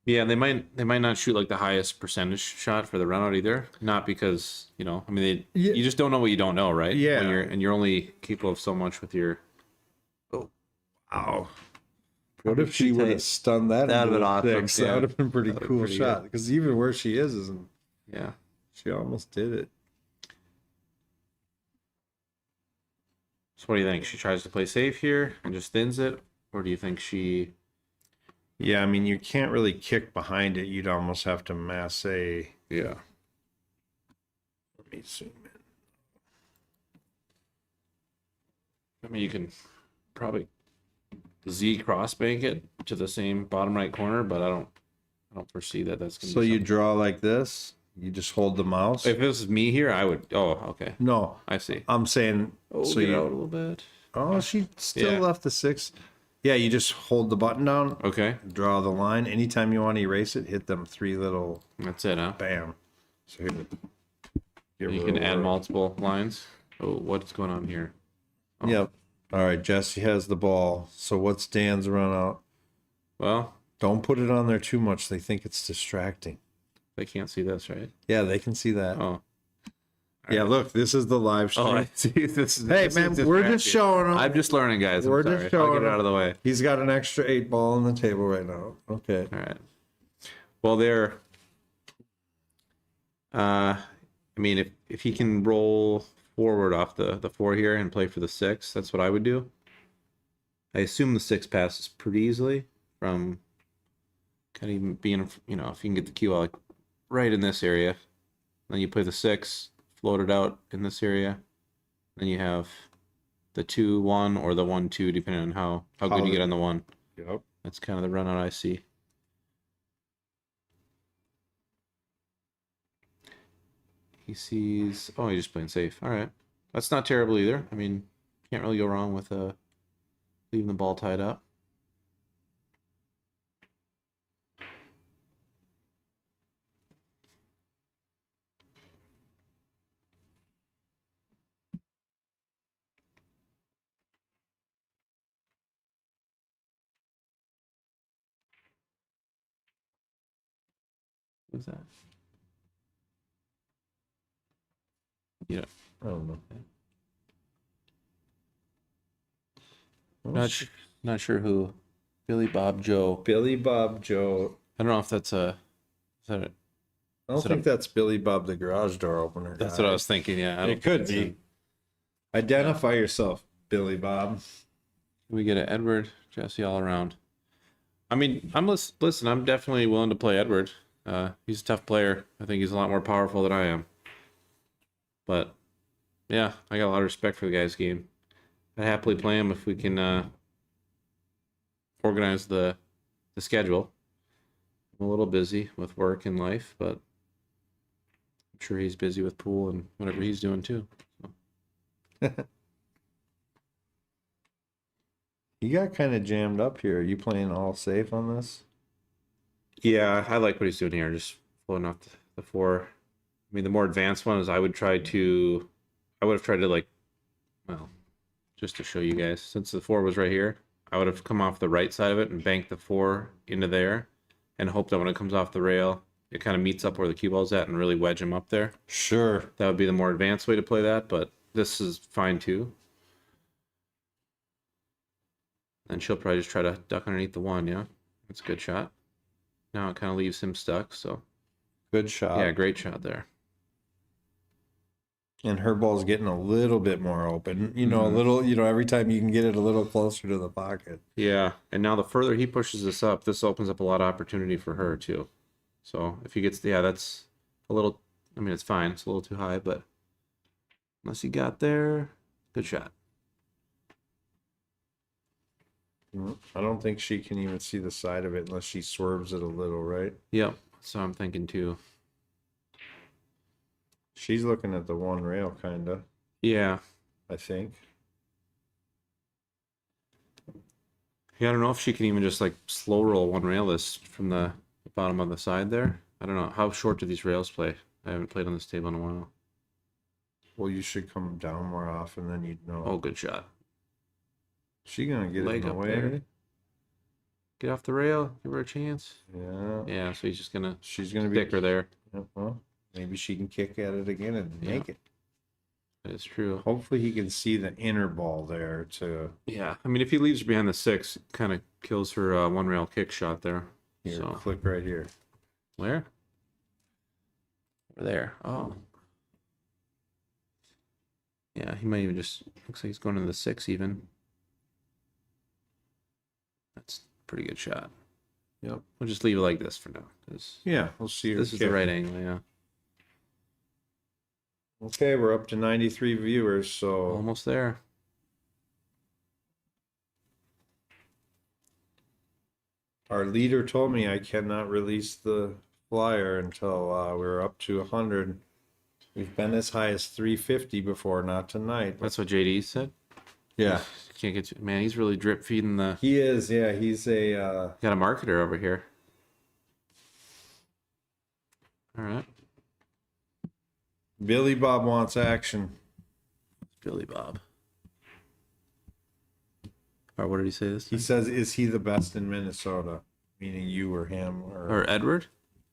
Yeah, they might not shoot like the highest percentage shot for the run out either. Not because, I mean, Yeah. you just don't know what you don't know, right? Yeah. And you're only capable of so much with your. Ow. What if she Pretty would have tight. stunned that That'd into have the been awesome, 6? yeah. That would have been a pretty That'd cool been pretty shot because even where she isn't. Yeah. She almost did it. So what do you think? She tries to play safe here and just thins it, or do you think she? Yeah, I mean, you can't really kick behind it. You'd almost have to mass a. Yeah. Let me zoom in. I mean, you can probably Z cross bank it to the same bottom right corner, but I don't foresee that that's gonna. So be you something. draw like this. You just hold the mouse. If this was me here, I would. Oh, okay. No, I see. I'm saying. Oh, so get you. it out a little bit. Oh, she still Yeah. left the 6. Yeah, you just hold the button down, Okay, draw the line. Anytime you want to erase it, hit them 3 little that's it, huh? bam. So here. Give You her can a add whirl. multiple lines. Oh, what's going on here? Oh. Yep. All right, Jesse has the ball. So what's Dan's run out? Well, Don't put it on there too much. They think it's distracting. they can't see this, right? Yeah, they can see that. Oh, Yeah, look, this is the live stream. oh, I see. This is. Hey, this man, is we're just distracting. showing him. I'm just learning, guys. I'm We're sorry. just I'll showing get it him. out of the way. He's got an extra 8 ball on the table right now. Okay. All right. Well, there. I mean, if he can roll forward off the 4 here and play for the 6, that's what I would do. I assume the 6 passes pretty easily from kind of even being, if you can get the cue out like right in this area, then you play the 6, float it out in this area, then you have the 2-1 or the 1-2, depending on how good you get on the 1. Yep. That's kind of the run out I see. He sees. Oh, he's just playing safe. All right, that's not terrible either. I mean, can't really go wrong with leaving the ball tied up. What's that? Yeah, I don't know. not sure who. Billy Bob Joe. Billy Bob Joe. I don't know if that's a. Is that a, I don't Is it think a- that's Billy Bob the garage door opener. that's guy. what I was thinking. Yeah, I don't It could think it's be. Identify yourself, Billy Bob. We get an Edward, Jesse all around. I mean, listen. I'm definitely willing to play Edward. He's a tough player. I think he's a lot more powerful than I am. But yeah, I got a lot of respect for the guy's game. I'd happily play him if we can organize the schedule. I'm a little busy with work and life, but I'm sure he's busy with pool and whatever he's doing too. You got kind of jammed up here. Are you playing all safe on this? Yeah, I like what he's doing here. Just floating off the 4. I mean, the more advanced one is I would have tried to well, just to show you guys, since the 4 was right here, I would have come off the right side of it and banked the 4 into there and hope that when it comes off the rail, it kind of meets up where the cue ball's at and really wedge him up there. Sure. That would be the more advanced way to play that, but this is fine too. And she'll probably just try to duck underneath the 1, yeah? That's a good shot. Now it kind of leaves him stuck, so. Good shot. Yeah, great shot there. And her ball's getting a little bit more open. You know, a little, every time you can get it a little closer to the pocket. Yeah, and now the further he pushes this up, this opens up a lot of opportunity for her too. So if he gets, that's a little, I mean, it's fine. It's a little too high, but unless he got there, good shot. I don't think she can even see the side of it unless she swerves it a little, right? Yep, so I'm thinking too. She's looking at the 1 rail, kind of, Yeah. I think. Yeah, I don't know if she can even just like slow roll 1 rail this from the bottom of the side there. I don't know. How short do these rails play? I haven't played on this table in a while. Well, you should come down more often, then you'd know. Oh, good shot. She gonna get Leg in the up way. there. Get off the rail. Give her a chance. Yeah. Yeah, so he's just going to She's gonna be stick her there. Yeah, well, maybe she can kick at it again and make it. That is true. Hopefully he can see the inner ball there to Yeah, I mean, if he leaves her behind the 6, it kind of kills her 1 rail kick shot there. here, So click right here. where? Over there. Oh. Yeah, he might even just looks like he's going to the 6 even. That's a pretty good shot. Yep. We'll just leave it like this for now. Yeah, we'll see her This is the kick. right angle, yeah. Okay, we're up to 93 viewers, so Almost there. our leader told me I cannot release the flyer until we're up to 100. We've been as high as 350 before, not tonight. That's what JD said. Yeah, Can't get to, man, he's really drip feeding the. he is. Yeah, he's a Got a marketer over here. All right. Billy Bob wants action. Billy Bob. Or what did he say this He time? says, "Is he the best in Minnesota?" Meaning you or him Or Edward?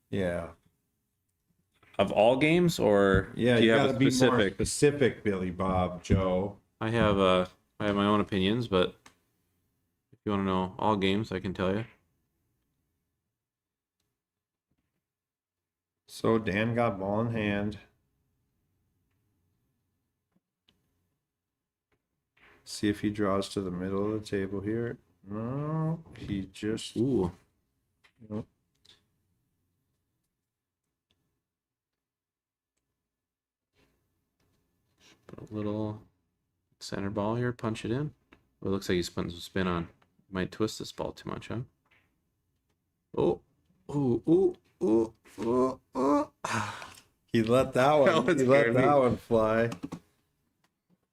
yeah. Of all games, or Yeah, do you you have gotta a be more specific? specific, Billy Bob, Joe. I have my own opinions, but if you want to know all games, I can tell you. So Dan got ball in hand. See if he draws to the middle of the table here. No, he just Ooh. Nope. Put a little center ball here, punch it in. Oh, it looks like he's putting some spin on. Might twist this ball too much, huh? Oh, ooh, ooh, ooh, ooh, ooh. he let that one. That one He let scared me. that one fly.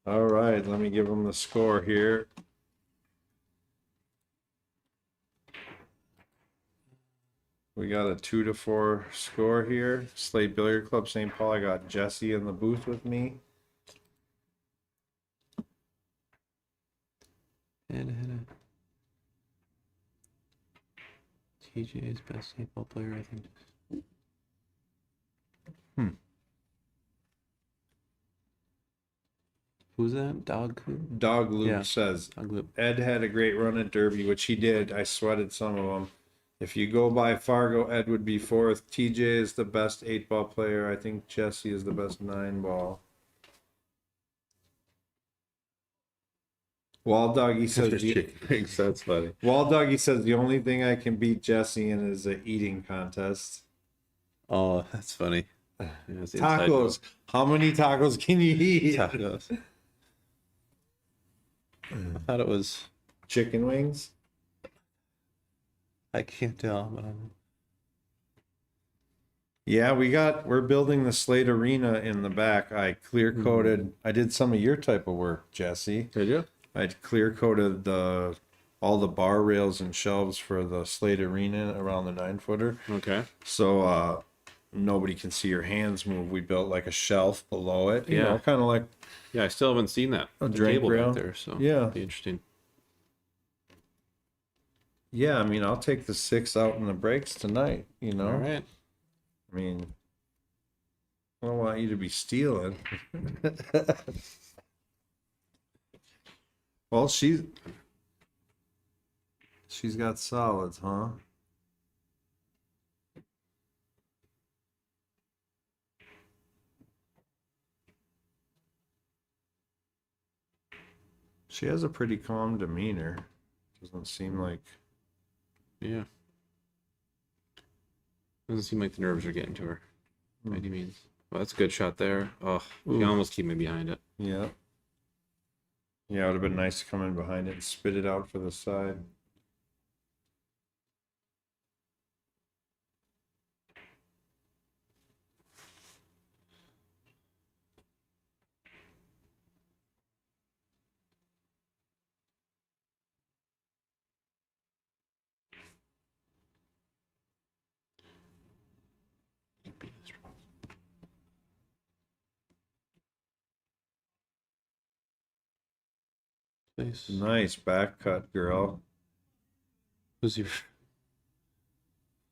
All right, let me give him the score here. We got a 2-4 score here. Slate Billiard Club, St. Paul. I got Jesse in the booth with me. And TJ's best baseball player, I think. Who's that? Dog? Dog Luke Yeah. says Dog Loop. Ed had a great run at Derby, which he did. I sweated some of them. If you go by Fargo, Ed would be 4th. TJ is the best 8-ball player. I think Jesse is the best 9-ball. Wall Doggy says That's funny. Wall Doggy says the only thing I can beat Jesse in is an eating contest. Oh, that's funny. Yeah, that's the inside Tacos. How many tacos can you eat? joke. Tacos. I thought it was. Chicken wings. I can't tell, but I'm. Yeah, we're building the Slate Arena in the back. I clear coated. I did some of your type of work, Jesse. Did you? I clear coated all the bar rails and shelves for the Slate Arena around the 9-footer. Okay. So nobody can see your hands move. We built like a shelf below it. You Yeah. know, kind of like Yeah, I still haven't seen that. A the drink table rail. back there, so Yeah. be interesting. yeah. I mean, I'll take the 6 out in the breaks tonight. You know. All right. I mean, I don't want you to be stealing. Well, she's got solids, huh? She has a pretty calm demeanor. Doesn't seem like. Yeah. Doesn't seem like the nerves are getting to her by any means. Well, that's a good shot there. Oh, she almost kept me behind it. Yeah. Yeah, it would have been nice to come in behind it and spit it out for the side. Nice. Nice back cut, girl. Who's your?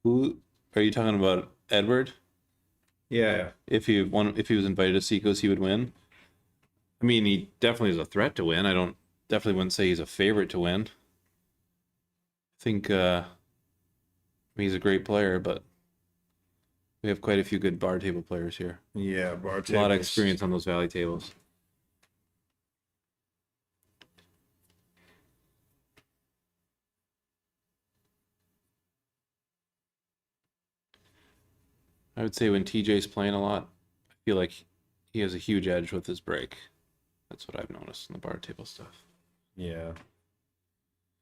Who are you talking about? Edward? Yeah. If he was invited to Seacoast, he would win. I mean, he definitely is a threat to win. Definitely wouldn't say he's a favorite to win. I think he's a great player, but we have quite a few good bar table players here. Yeah, bar A tables. lot of experience on those valley tables. I would say when TJ's playing a lot, I feel like he has a huge edge with his break. That's what I've noticed in the bar table stuff. Yeah.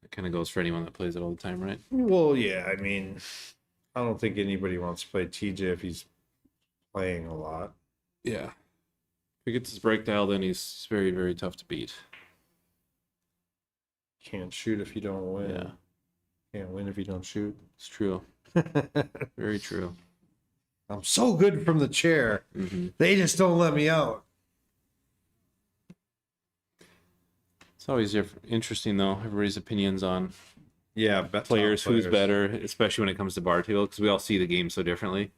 It kind of goes for anyone that plays it all the time, right? Well, yeah, I mean, I don't think anybody wants to play TJ if he's playing a lot. Yeah. If he gets his break dialed in, he's very, very tough to beat. Can't shoot if you don't win. Yeah. Can't win if you don't shoot. It's true. Very true. I'm so good from the chair. Mm-hmm. They just don't let me out. It's always interesting, though, everybody's opinions on Yeah, players, who's better, especially when it comes to bar table, because we all see the game so differently.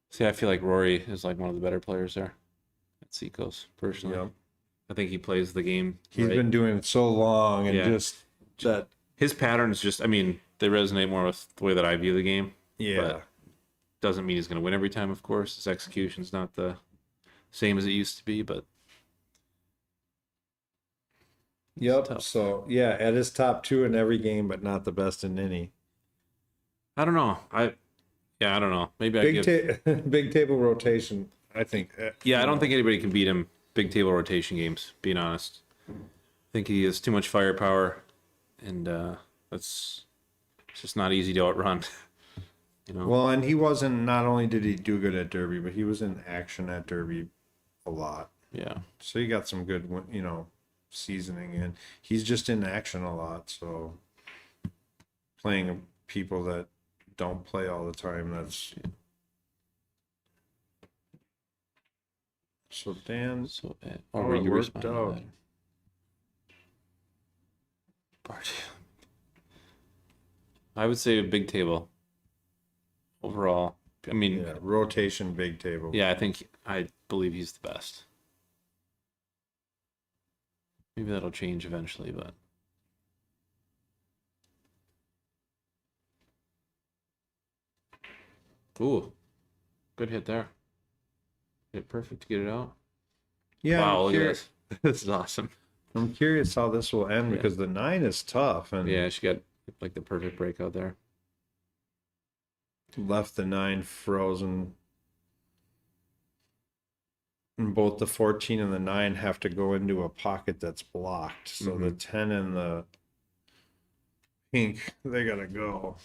See, I feel like Rory is like one of the better players there at Seacoast, personally. Yep. I think he plays the game. He's right. been doing it so long and Yeah. just that. His patterns just, I mean, they resonate more with the way that I view the game. Yeah. But doesn't mean he's going to win every time, of course. His execution's not the same as it used to be, but Yep. tough. So yeah, at his top two in every game, but not the best in any. I don't know. I don't know. Maybe I give. Big table rotation. I think. Yeah, I don't think anybody can beat him big table rotation games, being honest. I think he has too much firepower, and it's just not easy to outrun. You know? Well, and he wasn't. Not only did he do good at Derby, but he was in action at Derby a lot. Yeah. So he got some good, seasoning in. He's just in action a lot. So playing people that don't play all the time, that's. So Dan. So, Oh, it worked out. I would say a big table. Overall, I mean, Yeah, rotation big table. yeah, I believe he's the best. Maybe that'll change eventually, but ooh, good hit there. Hit it perfect to get it out. Yeah. Wow, I'm look at curious, this. This is awesome. I'm curious how this will end Yeah. because the 9 is tough and Yeah, she got like the perfect breakout there. left the 9 frozen. And both the 14 and the 9 have to go into a pocket that's blocked. So the 10 and the pink, they gotta go.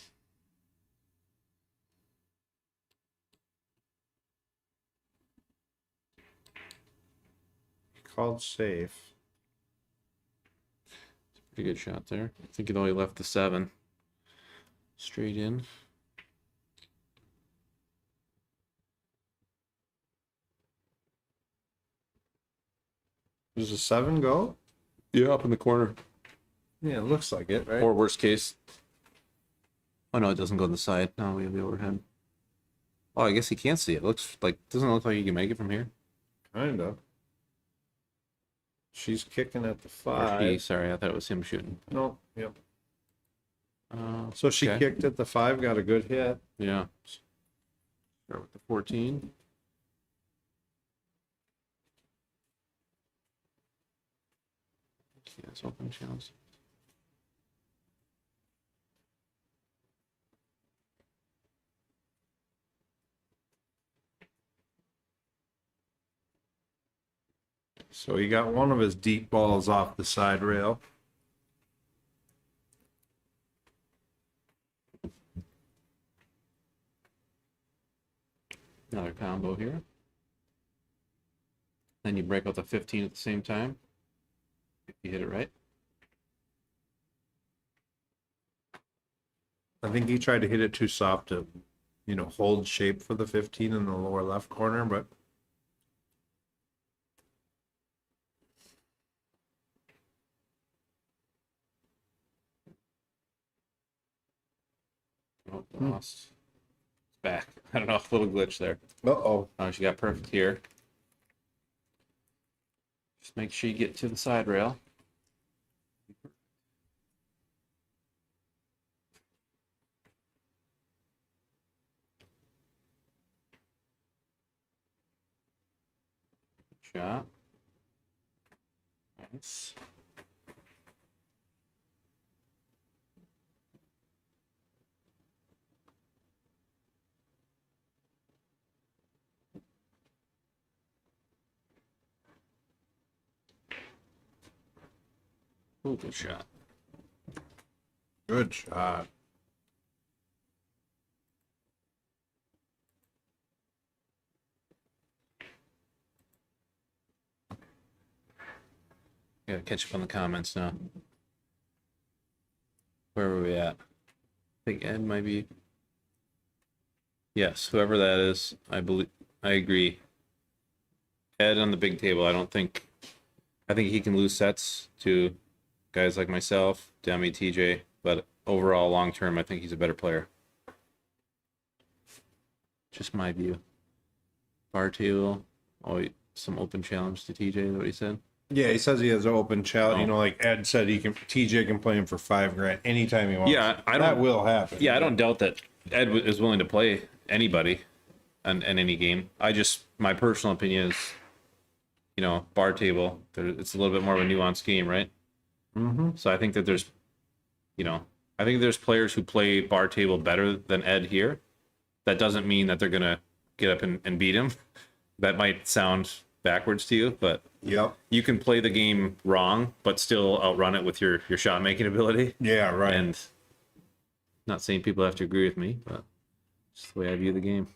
Called safe. Pretty good shot there. I think it only left the 7 straight in. Does the 7 go? Yeah, up in the corner. Yeah, it looks like it, right? Or worst case, Oh no, it doesn't go to the side. No, we have the overhead. Oh, I guess he can't see it. Looks like doesn't look like you can make it from here. Kind of. She's kicking at the Or he, 5. sorry, I thought it was him shooting. No, yep. Uh, So she okay. kicked at the 5, got a good hit. Yeah. Start with the 14. See, that's open channels. So he got one of his deep balls off the side rail. Another combo here. Then you break out the 15 at the same time. If you hit it right. I think he tried to hit it too soft to, hold shape for the 15 in the lower left corner, but Oh, lost. It's back. I don't know, a little glitch there. uh-oh. Oh, she got perfect here. Just make sure you get to the side rail. Good shot. Nice. Ooh, good shot. Good shot. Gotta catch up on the comments now. Where were we at? I think Ed might be. Yes, whoever that is, I agree. Ed on the big table, I think he can lose sets to guys like myself, Demi, TJ, but overall, long term, I think he's a better player. Just my view. Bar table, some open challenge to TJ, is what he said. Yeah, he says he has an open challenge. Oh. Like Ed said, TJ can play him for $5,000 anytime he wants. Yeah, that will happen. Yeah, I don't doubt that Ed is willing to play anybody in any game. My personal opinion is, bar table, it's a little bit more of a nuanced game, right? Mm-hmm. So I think that there's players who play bar table better than Ed here. That doesn't mean that they're going to get up and beat him. That might sound backwards to you, but Yep. you can play the game wrong, but still outrun it with your shot making ability. Yeah, right. And not saying people have to agree with me, but it's the way I view the game.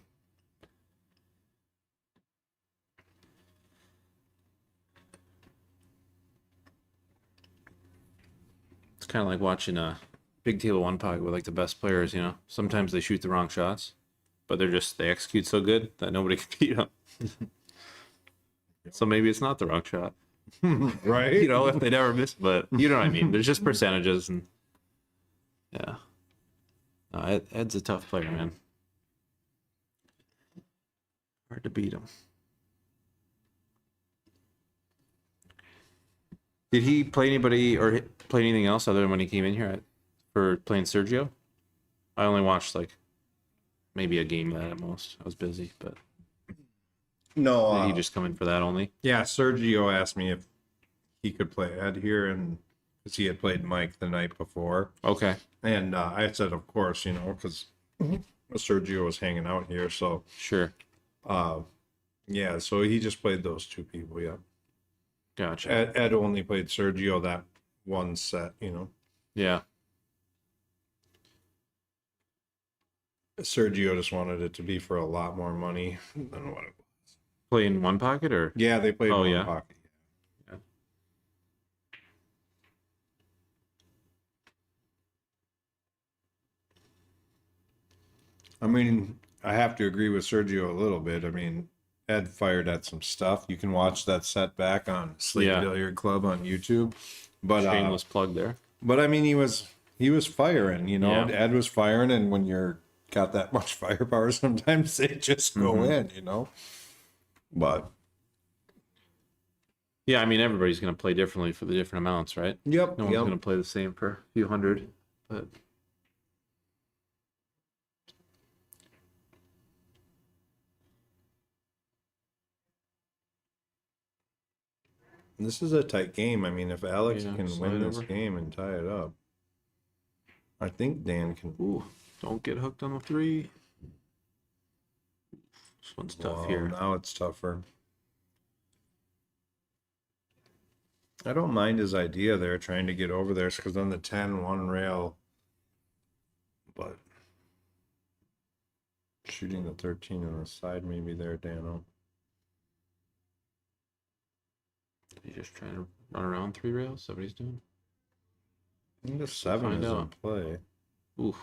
It's kind of like watching a big table one pocket with like the best players, Sometimes they shoot the wrong shots, but they execute so good that nobody can beat them. So maybe it's not the wrong shot. Right? If they never miss, but you know what I mean. There's just percentages, and yeah. No, Ed's a tough player, man. Hard to beat him. Did he play anybody or play anything else other than when he came in here for playing Sergio? I only watched like maybe a game of that at most. I was busy, but No. did he just come in for that only? Yeah, Sergio asked me if he could play Ed here, and because he had played Mike the night before. Okay. And I said, of course, because Sergio was hanging out here. So, Sure. yeah, so he just played those two people, yeah. Gotcha. Ed only played Sergio that one set, Yeah. Sergio just wanted it to be for a lot more money than what it was. Play in one pocket or? Yeah, they played one yeah. pocket. Yeah. I mean, I have to agree with Sergio a little bit. I mean, Ed fired at some stuff. You can watch that set back on Slate Yeah. Billiard Club on YouTube. But Shameless plug there. but I mean, he was he was firing, you know. Yeah. Ed was firing, and when you're got that much firepower, sometimes they just go in, you know. But Yeah, I mean, everybody's going to play differently for the different amounts, right? yep, No one's going to play the same for a few hundred, but this is a tight game. I mean, if Alex Yeah, can slide win this over. game and tie it up, I think Dan can. ooh, don't get hooked on the 3. This one's tough Wow, here. now it's tougher. I don't mind his idea there, trying to get over there, because on the 10, one rail, but shooting the 13 on the side maybe there, Dano. He's just trying to run around 3 rails. Is that what he's doing? I think the 7 Find is in out. play. Ooh.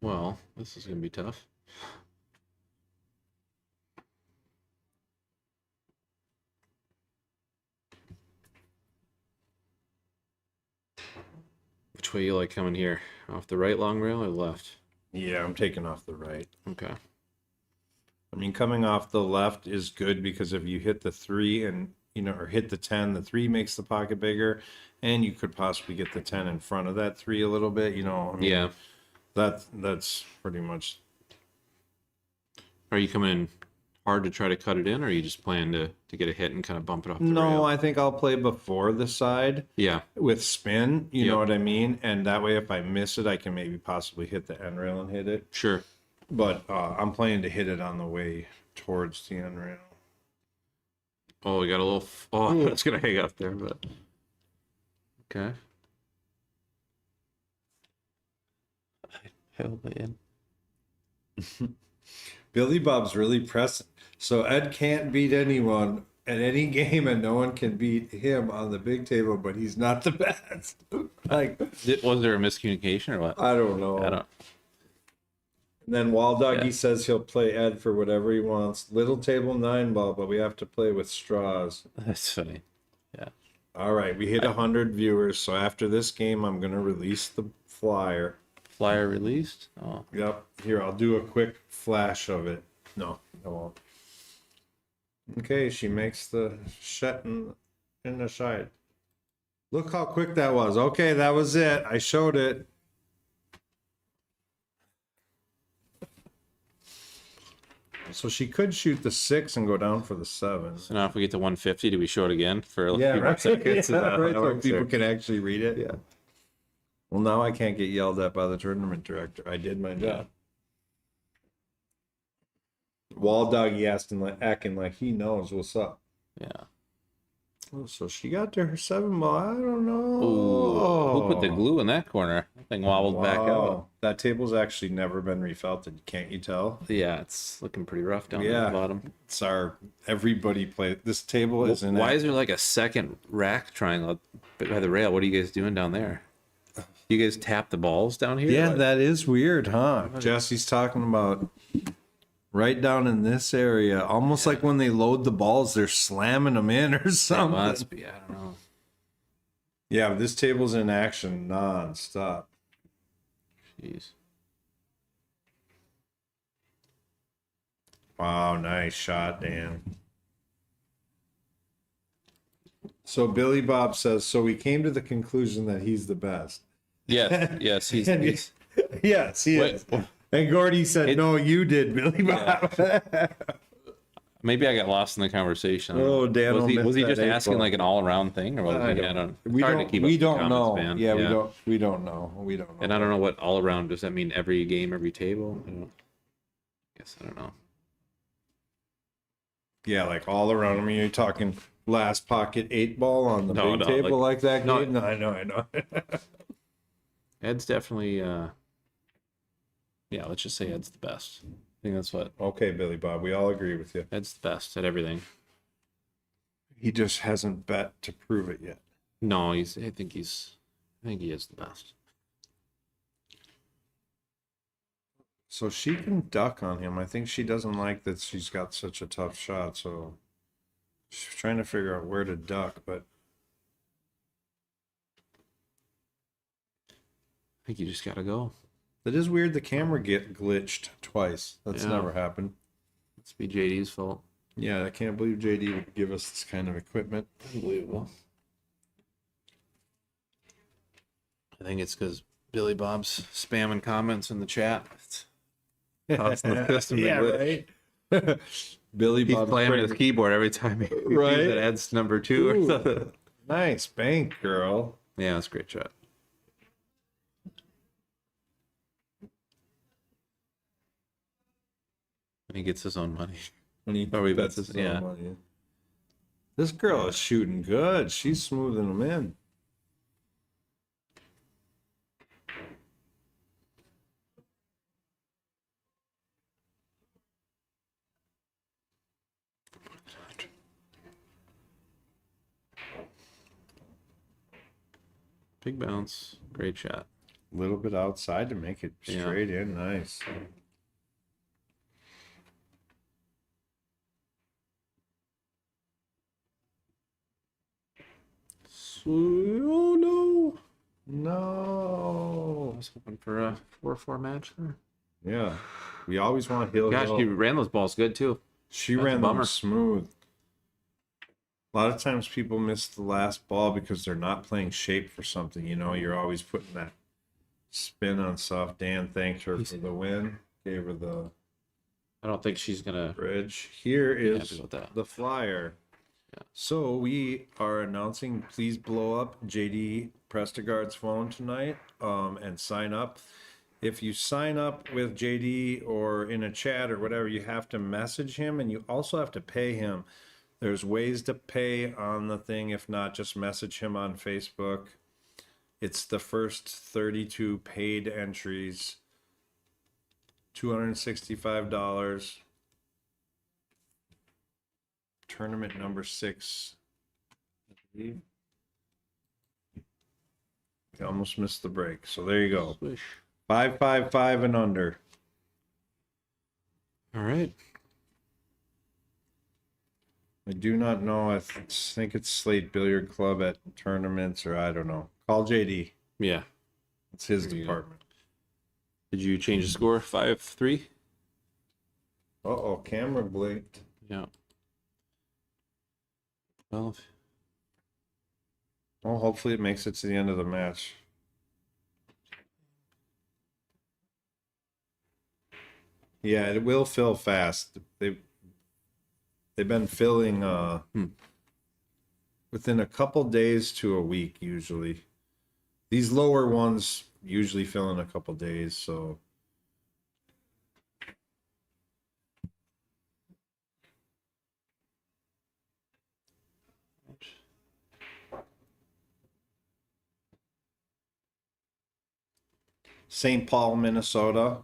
Well, this is going to be tough. Which way you like coming here? Off the right long rail or the left? Yeah, I'm taking off the right. Okay. I mean, coming off the left is good because if you hit the 3 and, you know, or hit the 10, the 3 makes the pocket bigger, and you could possibly get the 10 in front of that 3 a little bit, you know. I mean, Yeah. That's pretty much. Are you coming in hard to try to cut it in, or are you just planning to get a hit and kind of bump it off the No, rail? I think I'll play before the side Yeah. with spin, you know Yep. what I mean? And that way, if I miss it, I can maybe possibly hit the end rail and hit it. Sure. But I'm planning to hit it on the way towards the end rail. Oh, we got a little. Oh, it's gonna hang up there, but okay. Hell, man. Billy Bob's really pressing. So Ed can't beat anyone at any game, and no one can beat him on the big table, but he's not the best. Like, Was there a miscommunication or what? I don't know. I don't. And then Wild Doggy Yeah. says he'll play Ed for whatever he wants. Little table 9 ball, but we have to play with straws. That's funny. Yeah. All right, we hit 100 viewers, so after this game, I'm gonna release the flyer. Flyer released. Oh, Yep. Here, I'll do a quick flash of it. No, I won't. Okay, she makes the shut in the side. Look how quick that was. Okay, that was it. I showed it. So she could shoot the 6 and go down for the 7. so now if we get to 150, do we show it again for a Yeah, few more right. seconds? Yeah, Is that how right. that So works, people or- can actually read it. Yeah. Well, now I can't get yelled at by the tournament director. I did my job. Wall Doggy acting like he knows what's up. Yeah. Oh, so she got to her 7 ball. I don't know. Ooh, who put the glue in that corner? That thing wobbled back out. Wow. That table's actually never been refelted. Can't you tell? Yeah, it's looking pretty rough down there Yeah. at the bottom. It's our everybody play. This table is in. Why is there like a second rack triangle by the rail? What are you guys doing down there? You guys tap the balls down here? Yeah, What? that is weird, huh? Jesse's talking about right down in this area, almost like when they load the balls, they're slamming them in or It something. must be. I don't know. Yeah, this table's in action non-stop. Jeez. Wow, nice shot, Dan. So Billy Bob says, so we came to the conclusion that he's the best. Yes, yes, he's. And he's yes, he Wait. is. And Gordy said, no, you did, Billy Bob. Maybe I got lost in the conversation. Oh, Dan was he missed just that asking 8 like an all-around thing, or was I he? don't- I don't. We it's hard don't, to keep we up with the don't know. comments, man. Yeah, we don't know. We don't know. And I don't know what all-around does. That mean every game, every table? Guess I don't know. Yeah, like all around. I mean, you're talking last pocket 8 ball on the No, big no, table like that no. game? No, I know. Ed's definitely. Yeah, let's just say Ed's the best. I think that's what Okay, Billy Bob, we all agree with you. Ed's the best at everything. He just hasn't bet to prove it yet. No, I think he is the best. So she can duck on him. I think she doesn't like that she's got such a tough shot, so she's trying to figure out where to duck, but I think you just gotta go. That is weird. The camera get glitched twice. That's Yeah. never happened. It's be JD's fault. Yeah, I can't believe JD would give us this kind of equipment. Unbelievable. I think it's because Billy Bob's spamming comments in the chat. Causing the system to Yeah, glitch. right. Billy He's Bob slamming his keyboard every time he Right. sees it adds number 2 or Ooh. something. Nice bank, girl. Yeah, that's a great shot. And he gets his own money. When he Or we bets bet this- his own yeah. money. This girl is shooting good. She's smoothing them in. Big bounce. Great shot. A little bit outside to make it Yeah. straight in. Nice. Oh no! No. I was hoping for a 4-4 match there. Yeah. We always want Hill. Gosh, Hill. he ran those balls good too. She That's a ran them bummer. smooth. A lot of times people miss the last ball because they're not playing shape for something. You know, you're always putting that spin on soft. Dan thanked her for the win. Gave her the I don't think she's gonna bridge. Here be is happy with that. the flyer. Yeah. So we are announcing, please blow up JD Prestegard's phone tonight and sign up. If you sign up with JD or in a chat or whatever, you have to message him and you also have to pay him. There's ways to pay on the thing. If not, just message him on Facebook. It's the first 32 paid entries, $265. Tournament number 6. I believe. You almost missed the break. So there you go. Swish. 555 and under. All right. I do not know. I think it's Slate Billiard Club at tournaments, or I don't know. Call JD. Yeah. It's his There you go. department. Did you change the score? 5-3? Uh-oh, camera blinked. Yeah. Well, Well, hopefully it makes it to the end of the match. Yeah, it will fill fast. They've been filling within a couple days to a week usually. These lower ones usually fill in a couple days, so St. Paul, Minnesota.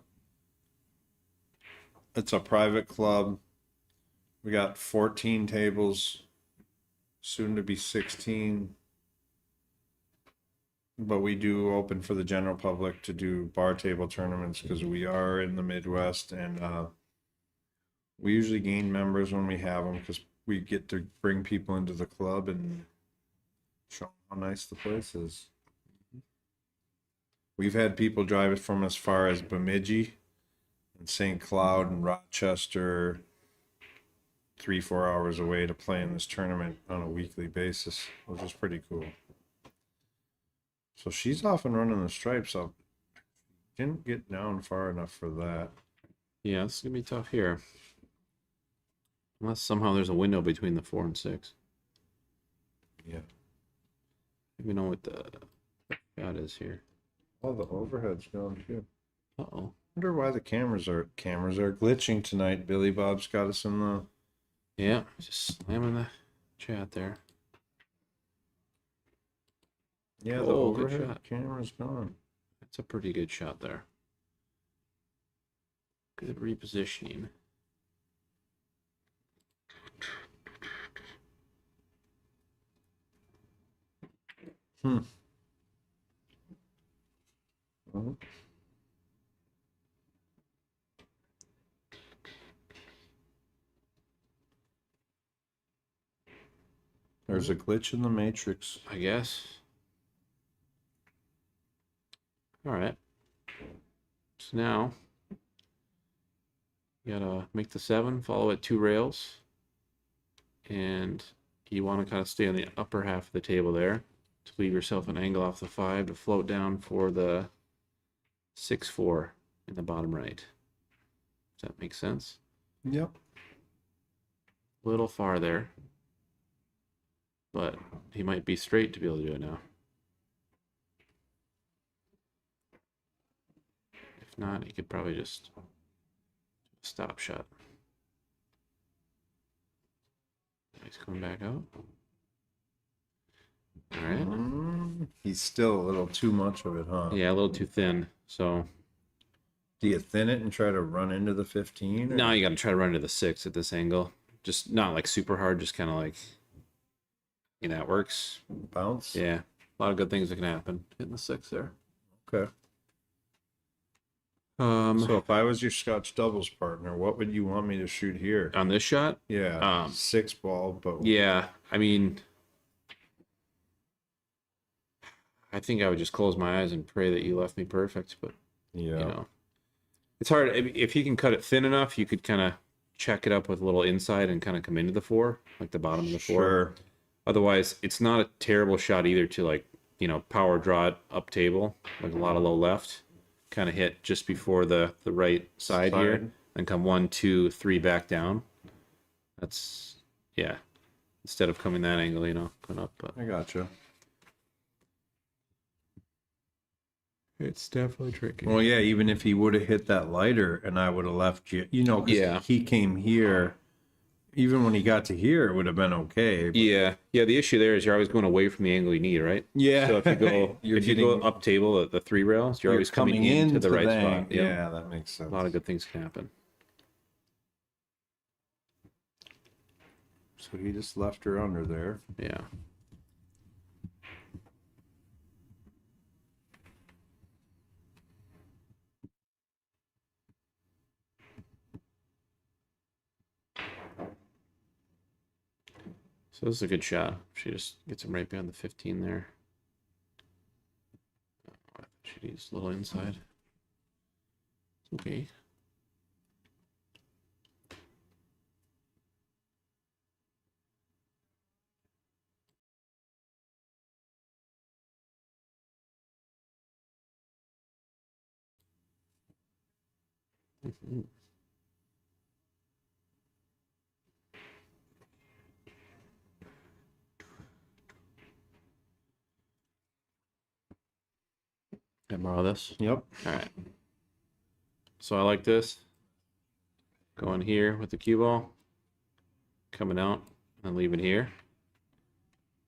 It's a private club. We got 14 tables, soon to be 16. But we do open for the general public to do bar table tournaments because we are in the Midwest, and we usually gain members when we have them because we get to bring people into the club and show them how nice the place is. We've had people drive it from as far as Bemidji and St. Cloud and Rochester, 3-4 hours away to play in this tournament on a weekly basis, which is pretty cool. So she's off and running the stripes up. Didn't get down far enough for that. yeah, it's going to be tough here. Unless somehow there's a window between the 4 and 6. Yeah. We know what the shot is here. Oh, the overhead's gone too. Uh-oh. Wonder why the cameras are glitching tonight. Billy Bob's got us in the Yeah, just slamming the chat there. the Oh, good overhead shot. camera's gone. That's a pretty good shot there. Good repositioning. Mhm. There's a glitch in the matrix. I guess. All right. So now you gotta make the 7, follow it 2 rails, and you want to kind of stay on the upper half of the table there to leave yourself an angle off the 5 to float down for the 6-4 in the bottom right. Does that make sense? Yep. A little far there, but he might be straight to be able to do it now. If not, he could probably just stop shot. He's coming back out. All right. He's still a little too much of it, huh? Yeah, a little too thin. So Do you thin it and try to run into the 15? now you got to try to run to the 6 at this angle. Just not like super hard, just kind of like, that works. Bounce? Yeah, a lot of good things that can happen hitting the 6 there. Okay. So if I was your Scotch doubles partner, what would you want me to shoot here? On this shot, Yeah, 6 ball, but yeah, I mean, I think I would just close my eyes and pray that you left me perfect, but yeah, it's hard. If you can cut it thin enough, you could kind of check it up with a little inside and kind of come into the 4, like the bottom of the 4. Sure. Otherwise, it's not a terrible shot either to like, power draw it up table, like a lot of low left, kind of hit just before the right side here, and come 1, 2, 3 back down. That's, instead of coming that angle, going up. But I gotcha. it's definitely tricky. Well, yeah, even if he would have hit that lighter and I would have left you, 'cause he came here. Even when he got to here, it would have been okay. But... Yeah. The issue there is you're always going away from the angle you need, right? Yeah. So if you go up table the 3 rails, you're always coming into the right spot. Yeah, that makes sense. A lot of good things can happen. So he just left her under there. Yeah. So this is a good shot. She just gets him right behind the 15 there. She needs a little inside. Okay. Can I borrow this? Yep. All right. So I like this. Going here with the cue ball. Coming out and leaving here.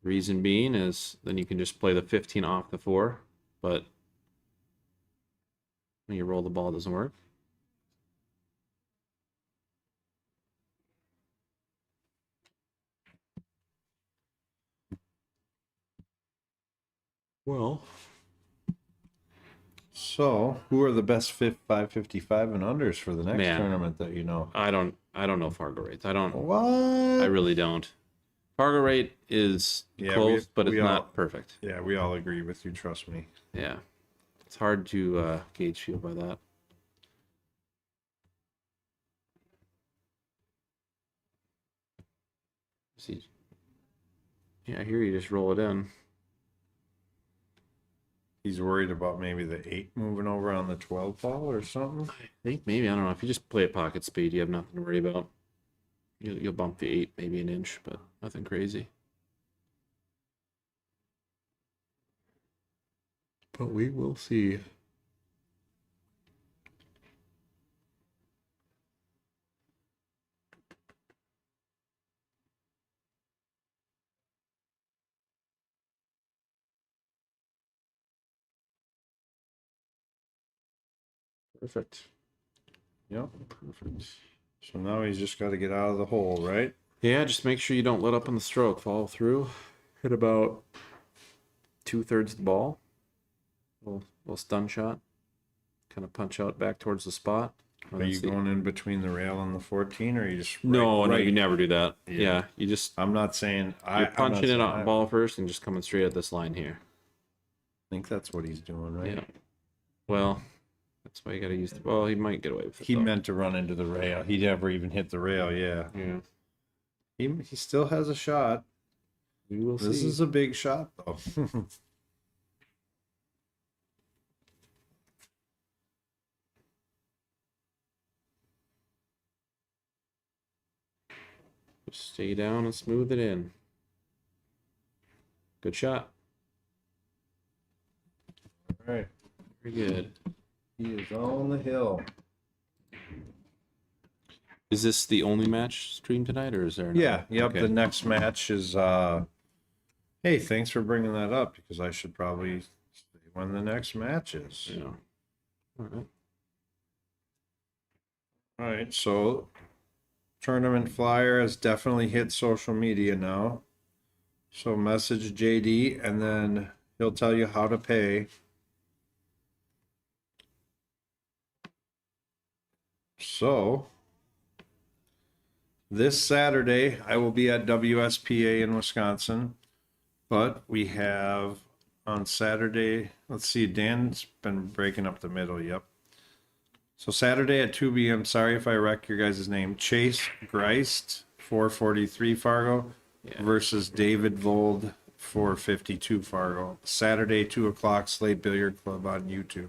Reason being is then you can just play the 15 off the 4, but when you roll the ball, it doesn't work. Well, So, who are the best 555 and unders for the next tournament that you know? I don't know Fargo rates. I What? really don't. Fargo rate is close, but it's not perfect. Yeah, we all agree with you. Trust me. Yeah, it's hard to gauge feel by that. See, yeah, here you just roll it in. He's worried about maybe the 8 moving over on the 12 ball or something. I think maybe, I don't know, if you just play at pocket speed, you have nothing to worry about. You'll bump the 8 maybe an inch, but nothing crazy. But we will see. Perfect. Yep. Perfect. So now he's just got to get out of the hole, right? Yeah, just make sure you don't let up on the stroke. Follow through. Hit about 2/3 of the ball. Little stun shot. Kind of punch out back towards the spot. Are you going in between the rail and the 14, or are you just No, right? you never do that. Yeah, you just I'm not saying you're punching it on ball first and just coming straight at this line here. I think that's what he's doing, right? Yeah. Well, that's why you got to use the. Well, he might get away with it. He though. meant to run into the rail. He never even hit the rail. Yeah. Yeah. He still has a shot. We will This see. is a big shot, though. Just stay down and smooth it in. Good shot. All right. Very good. He is on the hill. Is this the only match stream tonight, or is there? Another? Yeah. Yep. Okay. The next match is. Hey, thanks for bringing that up because I should probably say when the next match is. Yeah. All right. All right. So, tournament flyer has definitely hit social media now. So message JD and then he'll tell you how to pay. So, this Saturday, I will be at WSPA in Wisconsin, but we have on Saturday, let's see, Dan's been breaking up the middle, yep. So Saturday at 2 p.m., sorry if I wreck your guys' name, Chase Greist, 443 Fargo, versus David Vold, 452 Fargo. Saturday, 2 o'clock, Slate Billiard Club on YouTube.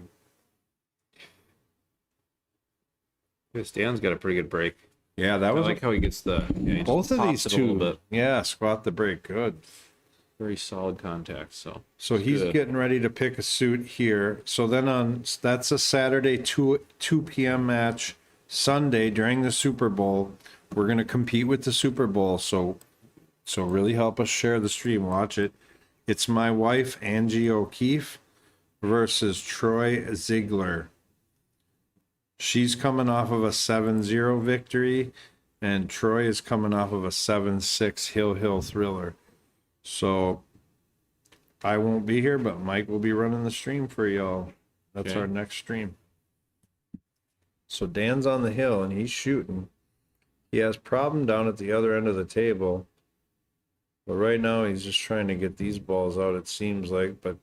Yeah, Stan's got a pretty good break. Yeah, that I was like how he gets the. Yeah, he both just of these pops it a little two. bit. Yeah, squat the break, good. Very solid contact. So He's good. getting ready to pick a suit here. So then that's a Saturday 2 p.m. match. Sunday during the Super Bowl, we're gonna compete with the Super Bowl. So really help us share the stream. Watch it. It's my wife Angie O'Keefe versus Troy Ziegler. She's coming off of a 7-0 victory, and Troy is coming off of a 7-6 Hill Thriller. So I won't be here, but Mike will be running the stream for y'all. That's Okay. our next stream. So Dan's on the hill and he's shooting. He has problem down at the other end of the table. But right now he's just trying to get these balls out, it seems like. But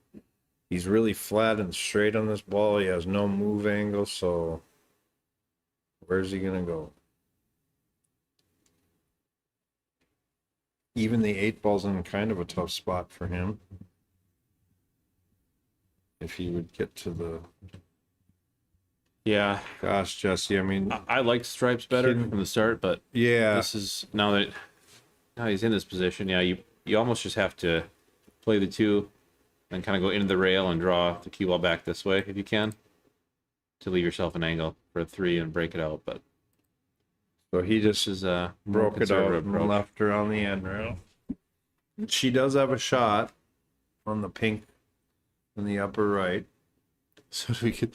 he's really flat and straight on this ball. He has no move angle, so where's he going to go? Even the 8-ball's in kind of a tough spot for him. If he would get to the... yeah, Gosh, Jesse, I mean... I liked Stripes better Can- from the start, but Yeah, this is now he's in this position. Yeah, you almost just have to play the two and kind of go into the rail and draw the cue ball back this way if you can to leave yourself an angle for a 3 and break it out. But so he this just is a more broke it out conservative and approach. left her on the end rail. She does have a shot on the pink in the upper right. So we could.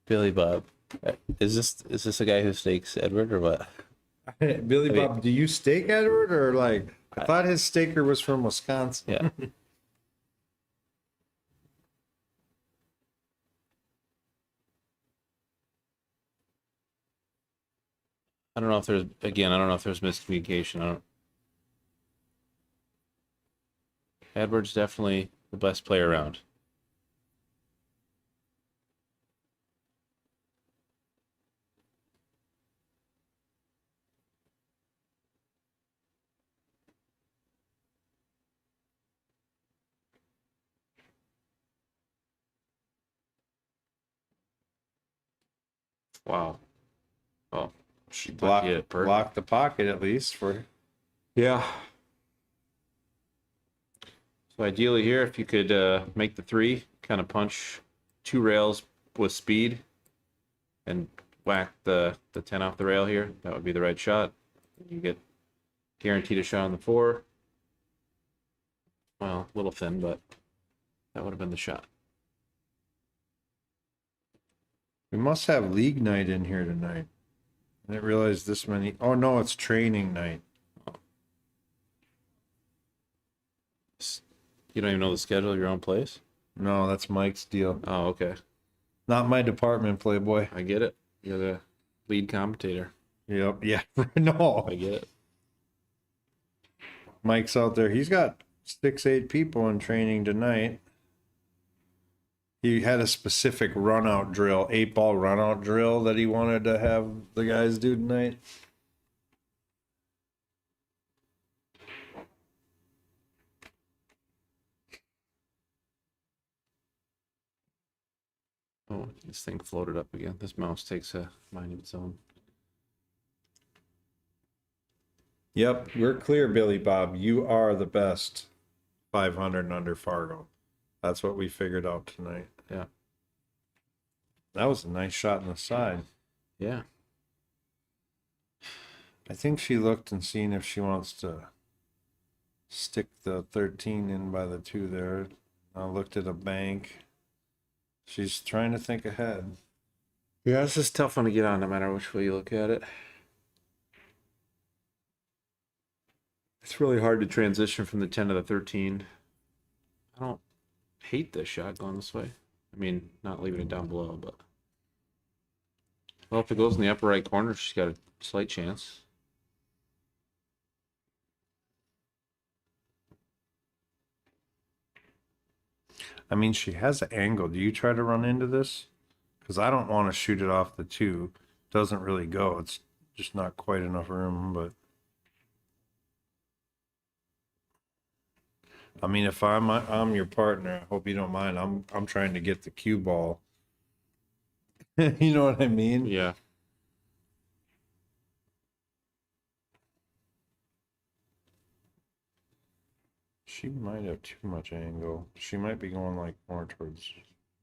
Billy Bob, is this a guy who stakes Edward or what? Billy I mean- Bob, do you stake Edward or like... I thought his staker was from Wisconsin. Yeah. I don't know if there's miscommunication. I don't. Edward's definitely the best player around. Wow. Oh, She Lucky it, Bert. blocked the pocket at least for... yeah. So ideally here, if you could make the 3, kind of punch 2 rails with speed and whack the 10 off the rail here, that would be the right shot. You get guaranteed a shot on the 4. Well, a little thin, but that would have been the shot. We must have league night in here tonight. I didn't realize this many... Oh, no, it's training night. You don't even know the schedule of your own place? No, that's Mike's deal. Oh, okay. Not my department, Playboy. I get it. You're the lead commentator. Yep, yeah. No. I get it. Mike's out there. He's got 6-8 people in training tonight. He had a specific run out drill, 8-ball run out drill that he wanted to have the guys do tonight. Oh, this thing floated up again. This mouse takes a mind of its own. Yep, we're clear, Billy Bob. You are the best 500 and under Fargo. That's what we figured out tonight. Yeah. That was a nice shot in the side. Yeah. I think she looked and seen if she wants to stick the 13 in by the 2 there. I looked at a bank. She's trying to think ahead. Yeah, this is a tough one to get on no matter which way you look at it. It's really hard to transition from the 10 to the 13. I don't hate this shot going this way. I mean, not leaving it down below, but... Well, if it goes in the upper right corner, she's got a slight chance. I mean, she has an angle. Do you try to run into this? Because I don't want to shoot it off the 2. Doesn't really go. It's just not quite enough room, but... I mean, if I'm your partner, I hope you don't mind. I'm trying to get the cue ball. You know what I mean? Yeah. She might have too much angle. She might be going like more towards.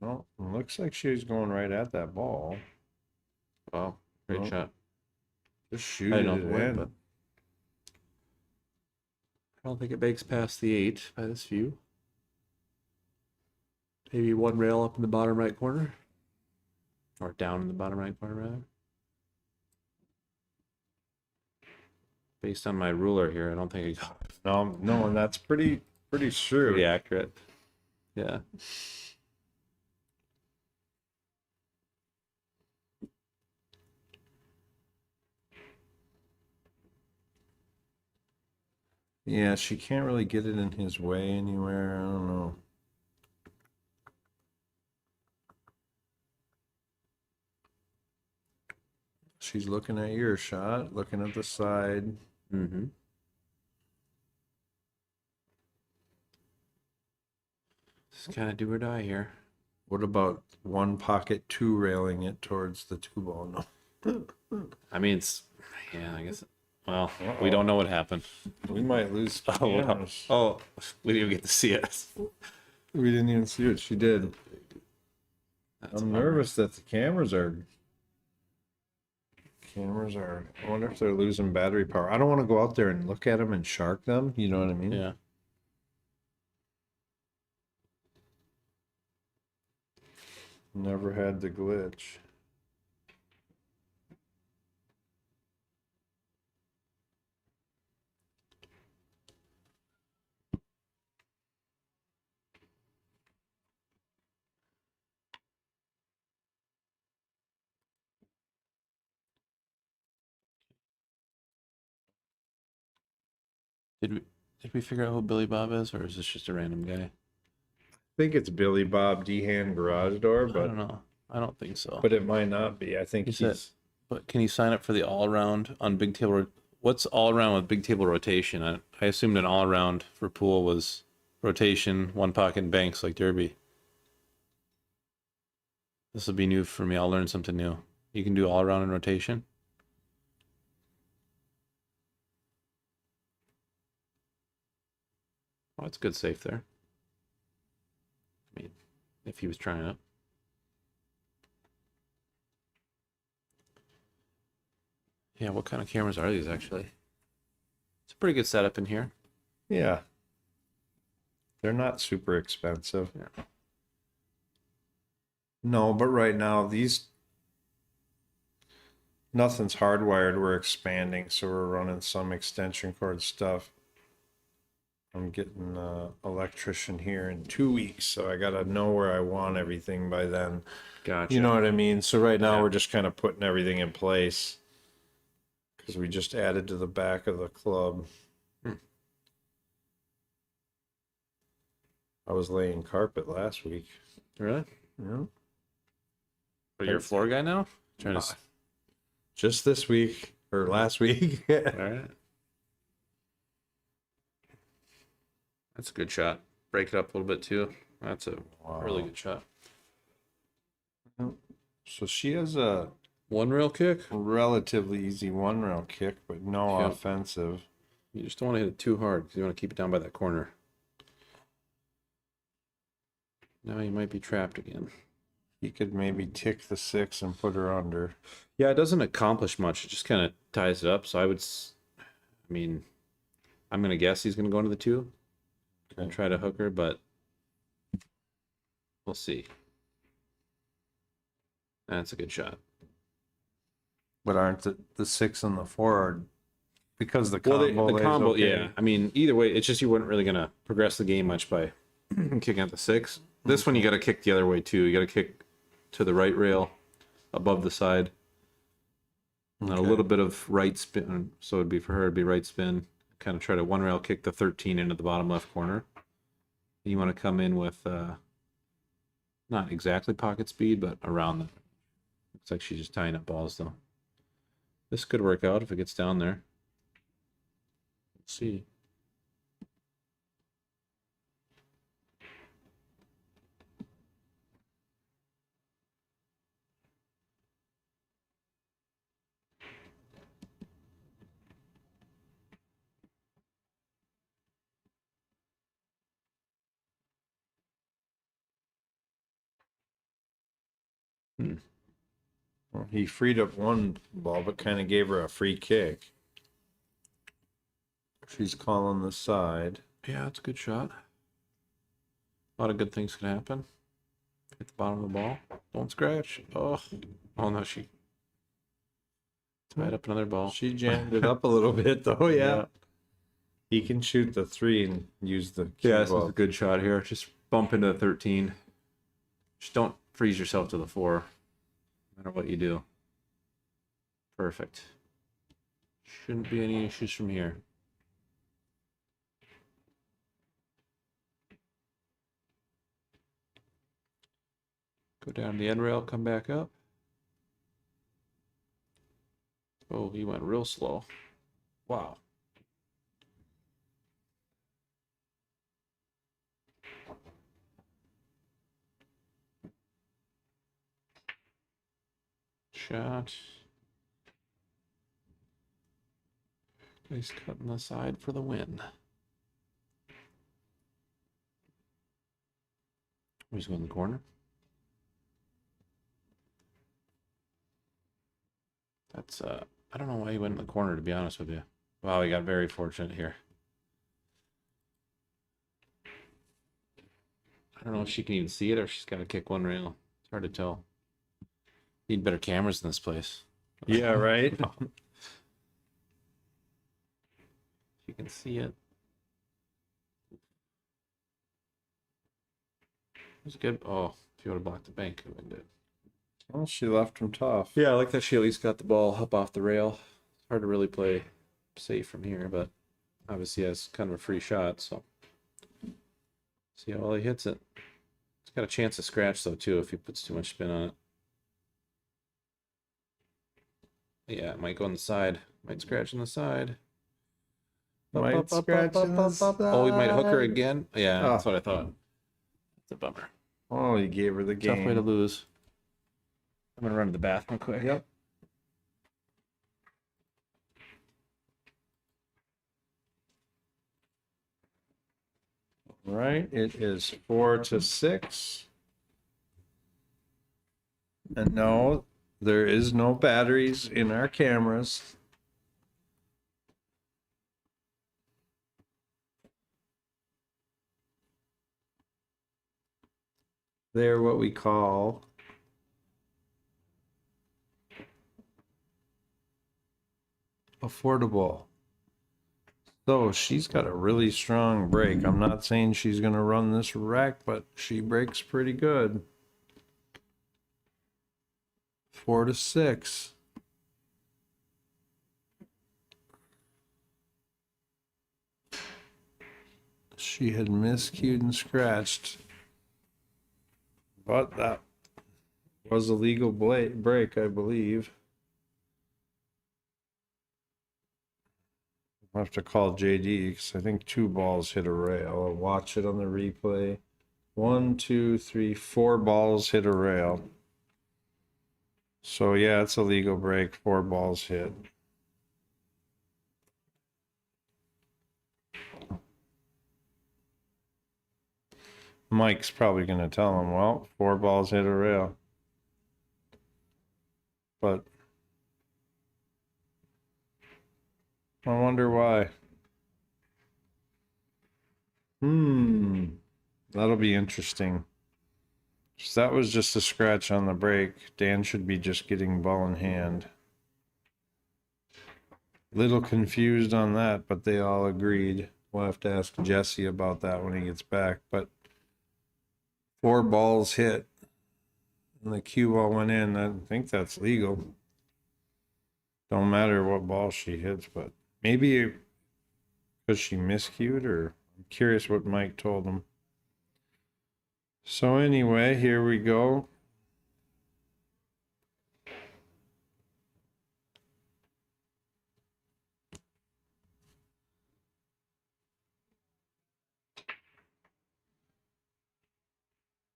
No, it looks like she's going right at that ball. Wow. Great Well, shot. Just shoot I it don't know the way, in. but I don't think it makes past the 8 by this view. Maybe one rail up in the bottom right corner. Or down in the bottom right corner, rather. Based on my ruler here, I don't think it got No, and that's pretty sure. pretty accurate. Yeah. Yeah, she can't really get it in his way anywhere. I don't know. She's looking at your shot, looking at the side. Mm-hmm. Just kind of do or die here. What about one pocket 2 railing it towards the 2 ball? No. I mean, yeah, I guess. Well, we don't know what happened. We might lose Oh, cameras. we didn't even get to see it. We didn't even see what she did. That's I'm a bummer. nervous that the cameras are. I wonder if they're losing battery power. I don't want to go out there and look at them and shark them. You know what I mean? Yeah. Never had the glitch. Did we figure out who Billy Bob is, or is this just a random guy? I think it's Billy Bob D-Hand Garage Door, I but don't know. I don't think so. it might not be. I think Is he's. But can you sign up for the all around on big table? What's all around with big table rotation? I assumed an all around for pool was rotation, one pocket, and banks like Derby. This will be new for me. I'll learn something new. You can do all around and rotation. Oh, it's good safe there. I mean, if he was trying it. Yeah, what kind of cameras are these actually? It's a pretty good setup in here. Yeah. They're not super expensive. Yeah. No, but right now nothing's hardwired. We're expanding, so we're running some extension cord stuff. I'm getting an electrician here in 2 weeks, so I gotta know where I want everything by then. Gotcha. You know what I mean? So right now Yeah. we're just kind of putting everything in place because we just added to the back of the club. I was laying carpet last week. Really? Yeah. Are you a floor guy now? Trying to. Just this week or last week. All right. That's a good shot. Break it up a little bit too. That's a really good shot. So she has a One rail kick. relatively easy one rail kick, but no Yep. offensive. You just don't want to hit it too hard because you want to keep it down by that corner. Now you might be trapped again. He could maybe tick the 6 and put her under. Yeah, it doesn't accomplish much. It just kind of ties it up. So I would, I mean, I'm going to guess he's going to go into the 2 and try to hook her, but we'll see. That's a good shot. But aren't the 6 and the 4 are because the Well, combo? the combo, yeah. I mean, either way, it's just you weren't really going to progress the game much by kicking out the 6. This one, you got to kick the other way too. You got to kick to the right rail above the side. And then a little bit of right spin. So it'd be for her, it'd be right spin. Kind of try to one rail kick the 13 into the bottom left corner. You want to come in with not exactly pocket speed, but around the. Looks like she's just tying up balls though. This could work out if it gets down there. Let's see. Well, he freed up one ball, but kind of gave her a free kick. She's calling the side. Yeah, it's a good shot. A lot of good things can happen. Hit the bottom of the ball. Don't scratch. Oh no, she tied up another ball. She jammed it up a little bit, though. Yeah. He can shoot the 3 and use the cue Yeah, this is ball. a good shot here. Just bump into the 13. Just don't freeze yourself to the 4, no matter what you do. Perfect. Shouldn't be any issues from here. Go down the end rail, come back up. Oh, he went real slow. Wow. Shot. Nice cut on the side for the win. He's going in the corner. That's I don't know why he went in the corner, to be honest with you. Wow, he got very fortunate here. I don't know if she can even see it or if she's got to kick one rail. It's hard to tell. Need better cameras in this place. Yeah, right? You can see it. It was good. Oh, if you would have blocked the bank, it would have been good. Well, she left him tough. Yeah, I like that she at least got the ball up off the rail. It's hard to really play safe from here, but obviously has kind of a free shot, so see how well he hits it. It's got a chance to scratch though too if he puts too much spin on it. Yeah, it might go on the side. Might scratch on the side. Might scratch on the side. Oh, he might hook her again. Yeah, that's what I thought. It's a bummer. Oh, he gave her the game. Tough way to lose. I'm gonna run to the bathroom quick. Yep. Right, it is 4-6. And no, there is no batteries in our cameras. They're what we call affordable. So she's got a really strong break. I'm not saying she's going to run this rack, but she breaks pretty good. 4-6. She had miscued and scratched. But that Was a legal break, I believe. I'll have to call JD because I think 2 balls hit a rail. I'll watch it on the replay. 1, 2, 3, 4 balls hit a rail. So yeah, it's a legal break. 4 balls hit. Mike's probably going to tell him, well, 4 balls hit a rail. But I wonder why. That'll be interesting. So that was just a scratch on the break. Dan should be just getting ball in hand. Little confused on that, but they all agreed. We'll have to ask Jesse about that when he gets back. But 4 balls hit, and the cue ball went in. I think that's legal. Don't matter what ball she hits, but maybe because she miscued, or I'm curious what Mike told him. So anyway, here we go.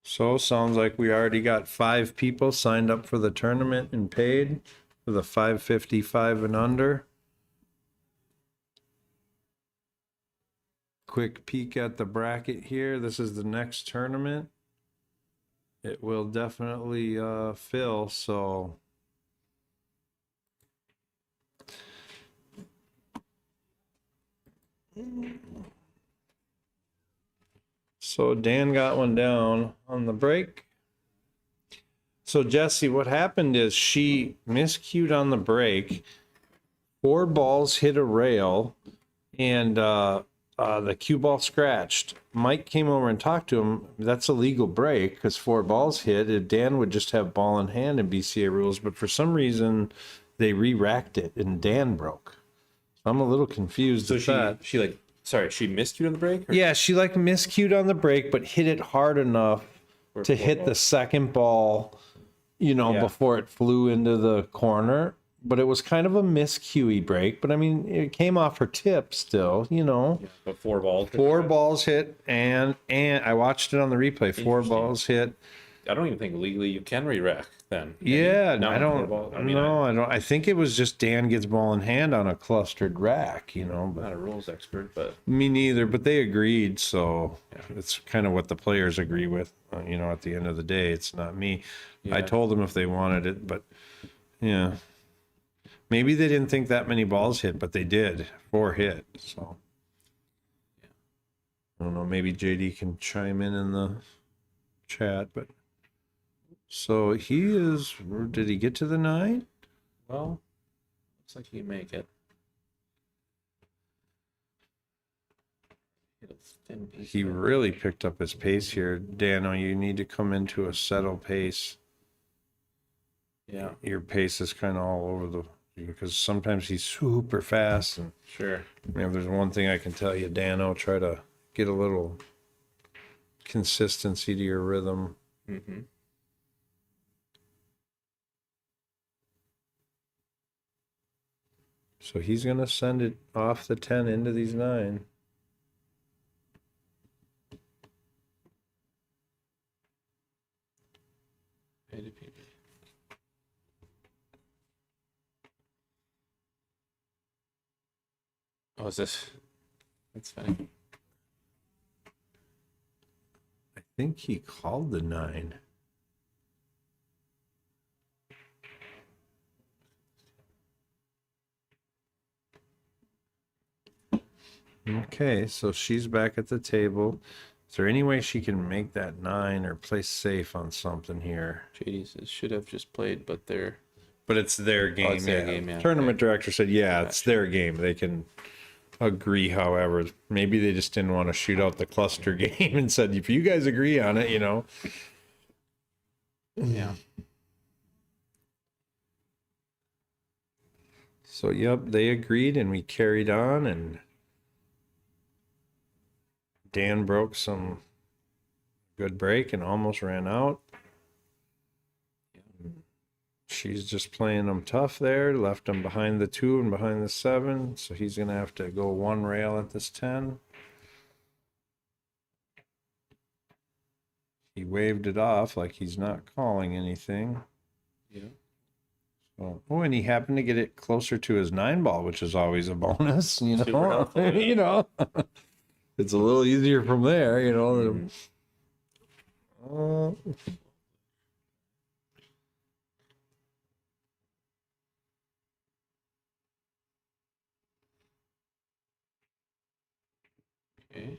So sounds like we already got 5 people signed up for the tournament and paid for the 555 and under. Quick peek at the bracket here. This is the next tournament. It will definitely fill, so Dan got one down on the break. So Jesse, what happened is she miscued on the break. 4 balls hit a rail, and the cue ball scratched. Mike came over and talked to him. That's a legal break because 4 balls hit. Dan would just have ball in hand in BCA rules, but for some reason they re-racked it and Dan broke. So I'm a little confused So at that. she miscued on the break? Or? Yeah, she like miscued on the break, but hit it hard enough to hit the second ball, before it flew into the corner. But it was kind of a miscue break. But I mean, it came off her tip still, Yeah, but 4 balls. 4 balls hit, and I watched it on the replay. 4 balls hit. I don't even think legally you can re-rack then. Yeah, No, I don't. I don't. I think it was just Dan gets ball in hand on a clustered rack, But I'm not a rules expert, but me neither. But they agreed, so it's kind of what the players agree with. At the end of the day, it's not me. Yeah. I told them if they wanted it, but yeah. Maybe they didn't think that many balls hit, but they did. 4 hit. So I don't know. Maybe JD can chime in the chat, but so he is. Did he get to the 9? well, looks like you make it. He really picked up his pace here. Dano, you need to come into a settle pace. Yeah, Your pace is kind of all over the, because sometimes he's super fast. And sure. if there's one thing I can tell you, Dano, try to get a little consistency to your rhythm. Mm-hmm. So he's going to send it off the 10 into these 9. Oh, is this? That's funny. I think he called the 9. Okay, so she's back at the table. Is there any way she can make that 9 or play safe on something here? JD says should have just played, but they're. But it's their game. It's their game, yeah. Tournament director said, it's their game. They can agree, however. Maybe they just didn't want to shoot out the cluster game and said, if you guys agree on it, Yeah. So, they agreed and we carried on, and Dan broke some good break and almost ran out. she's just playing him tough there. Left him behind the 2 and behind the 7. So he's going to have to go one rail at this 10. He waved it off like he's not calling anything. Yeah. Oh, and he happened to get it closer to his 9 ball, which is always a bonus, you Super know. helpful. You know, it's a little easier from there, you know. Okay.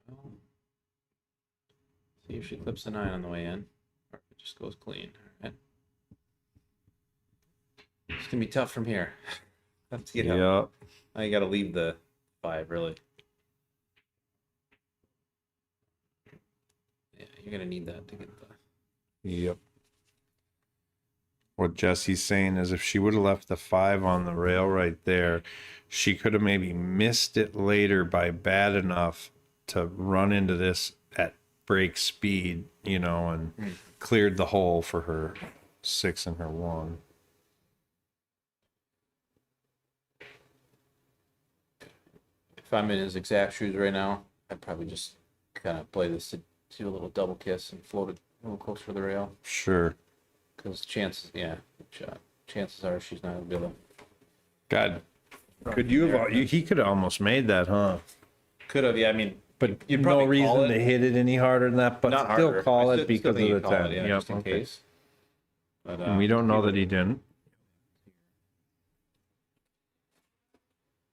Well, see if she clips the 9 on the way in, or if it just goes clean. All right. It's gonna be tough from here. Have to get up. Yeah. Now you gotta leave the 5, really. Yeah, you're gonna need that to get the. Yep. What Jesse's saying is if she would have left the 5 on the rail right there, she could have maybe missed it later by bad enough to run into this at break speed, you know, and cleared the hole for her 6 and her 1. If I'm in his exact shoes right now, I'd probably just kind of play this to do a little double kiss and float it a little closer to the rail. Sure. Because chances, yeah, good shot. Chances are she's not gonna be able to. God, could you have? He could have almost made that, huh? Could have, yeah. I mean, But you'd no probably reason call it. to hit it any harder than that. But Not still harder. call I it still because think of you'd the call 10. it, yeah, Yep, just in okay. case. But, And we don't know that he didn't.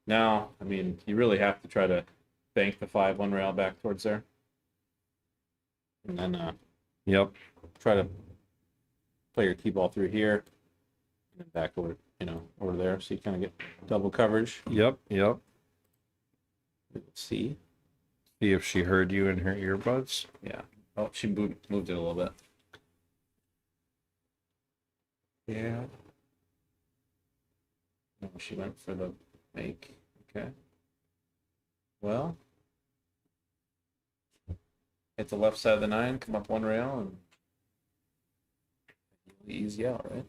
Now, I mean, you really have to try to bank the 5-1 rail back towards there, and then Yep. try to play your key ball through here, and then back over, over there, so you kind of get double coverage. Yep. Yep. Let's see. See if she heard you in her earbuds. Yeah. Oh, she moved it a little bit. Yeah. No, she went for the make. Okay. Well, hit the left side of the 9, come up one rail, and easy out, right?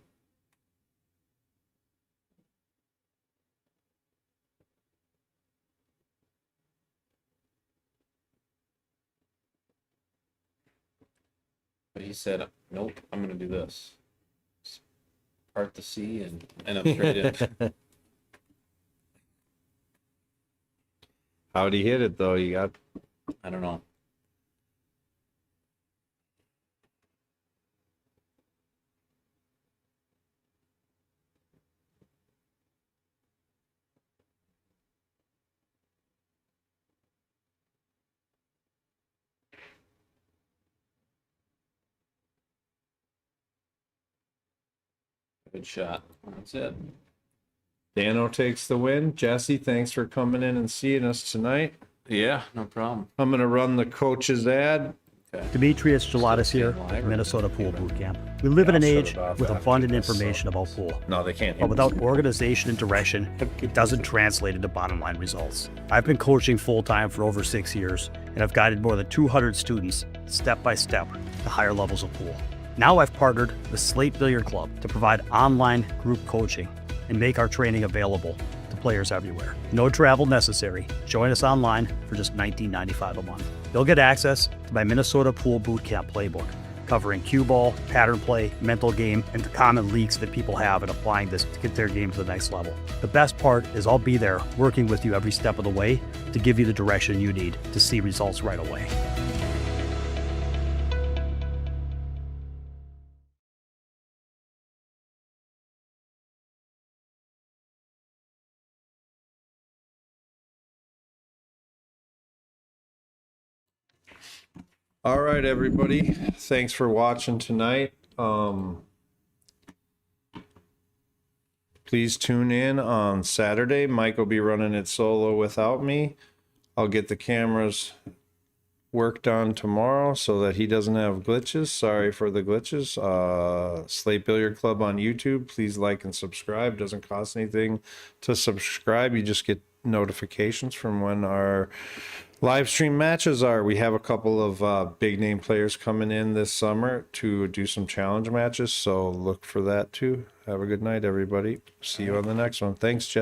But he said, nope, I'm going to do this. Part the C and end up straight in. How'd he hit it though? You got I don't know. Good shot. That's it. Dano takes the win. Jesse, thanks for coming in and seeing us tonight. Yeah, no problem. I'm gonna run the coach's ad. Okay. Demetrius Gelatis here with Minnesota Pool Boot Camp. We live in an age with abundant information about pool, No, they can't. but without organization and direction, it doesn't translate into bottom line results. I've been coaching full time for over 6 years, and I've guided more than 200 students step by step to higher levels of pool. Now I've partnered with Slate Billiard Club to provide online group coaching and make our training available to players everywhere. No travel necessary. Join us online for just $19.95 a month. You'll get access to my Minnesota Pool Boot Camp playbook, covering cue ball, pattern play, mental game, and the common leaks that people have in applying this to get their game to the next level. The best part is I'll be there working with you every step of the way to give you the direction you need to see results right away. All right, everybody. Thanks for watching tonight. Please tune in on Saturday. Mike will be running it solo without me. I'll get the cameras worked on tomorrow so that he doesn't have glitches. Sorry for the glitches. Slate Billiard Club on YouTube. Please like and subscribe. Doesn't cost anything to subscribe. You just get notifications from when our live stream matches are. We have a couple of big name players coming in this summer to do some challenge matches, so look for that too. Have a good night, everybody. See you on the next one. Thanks, Jeff.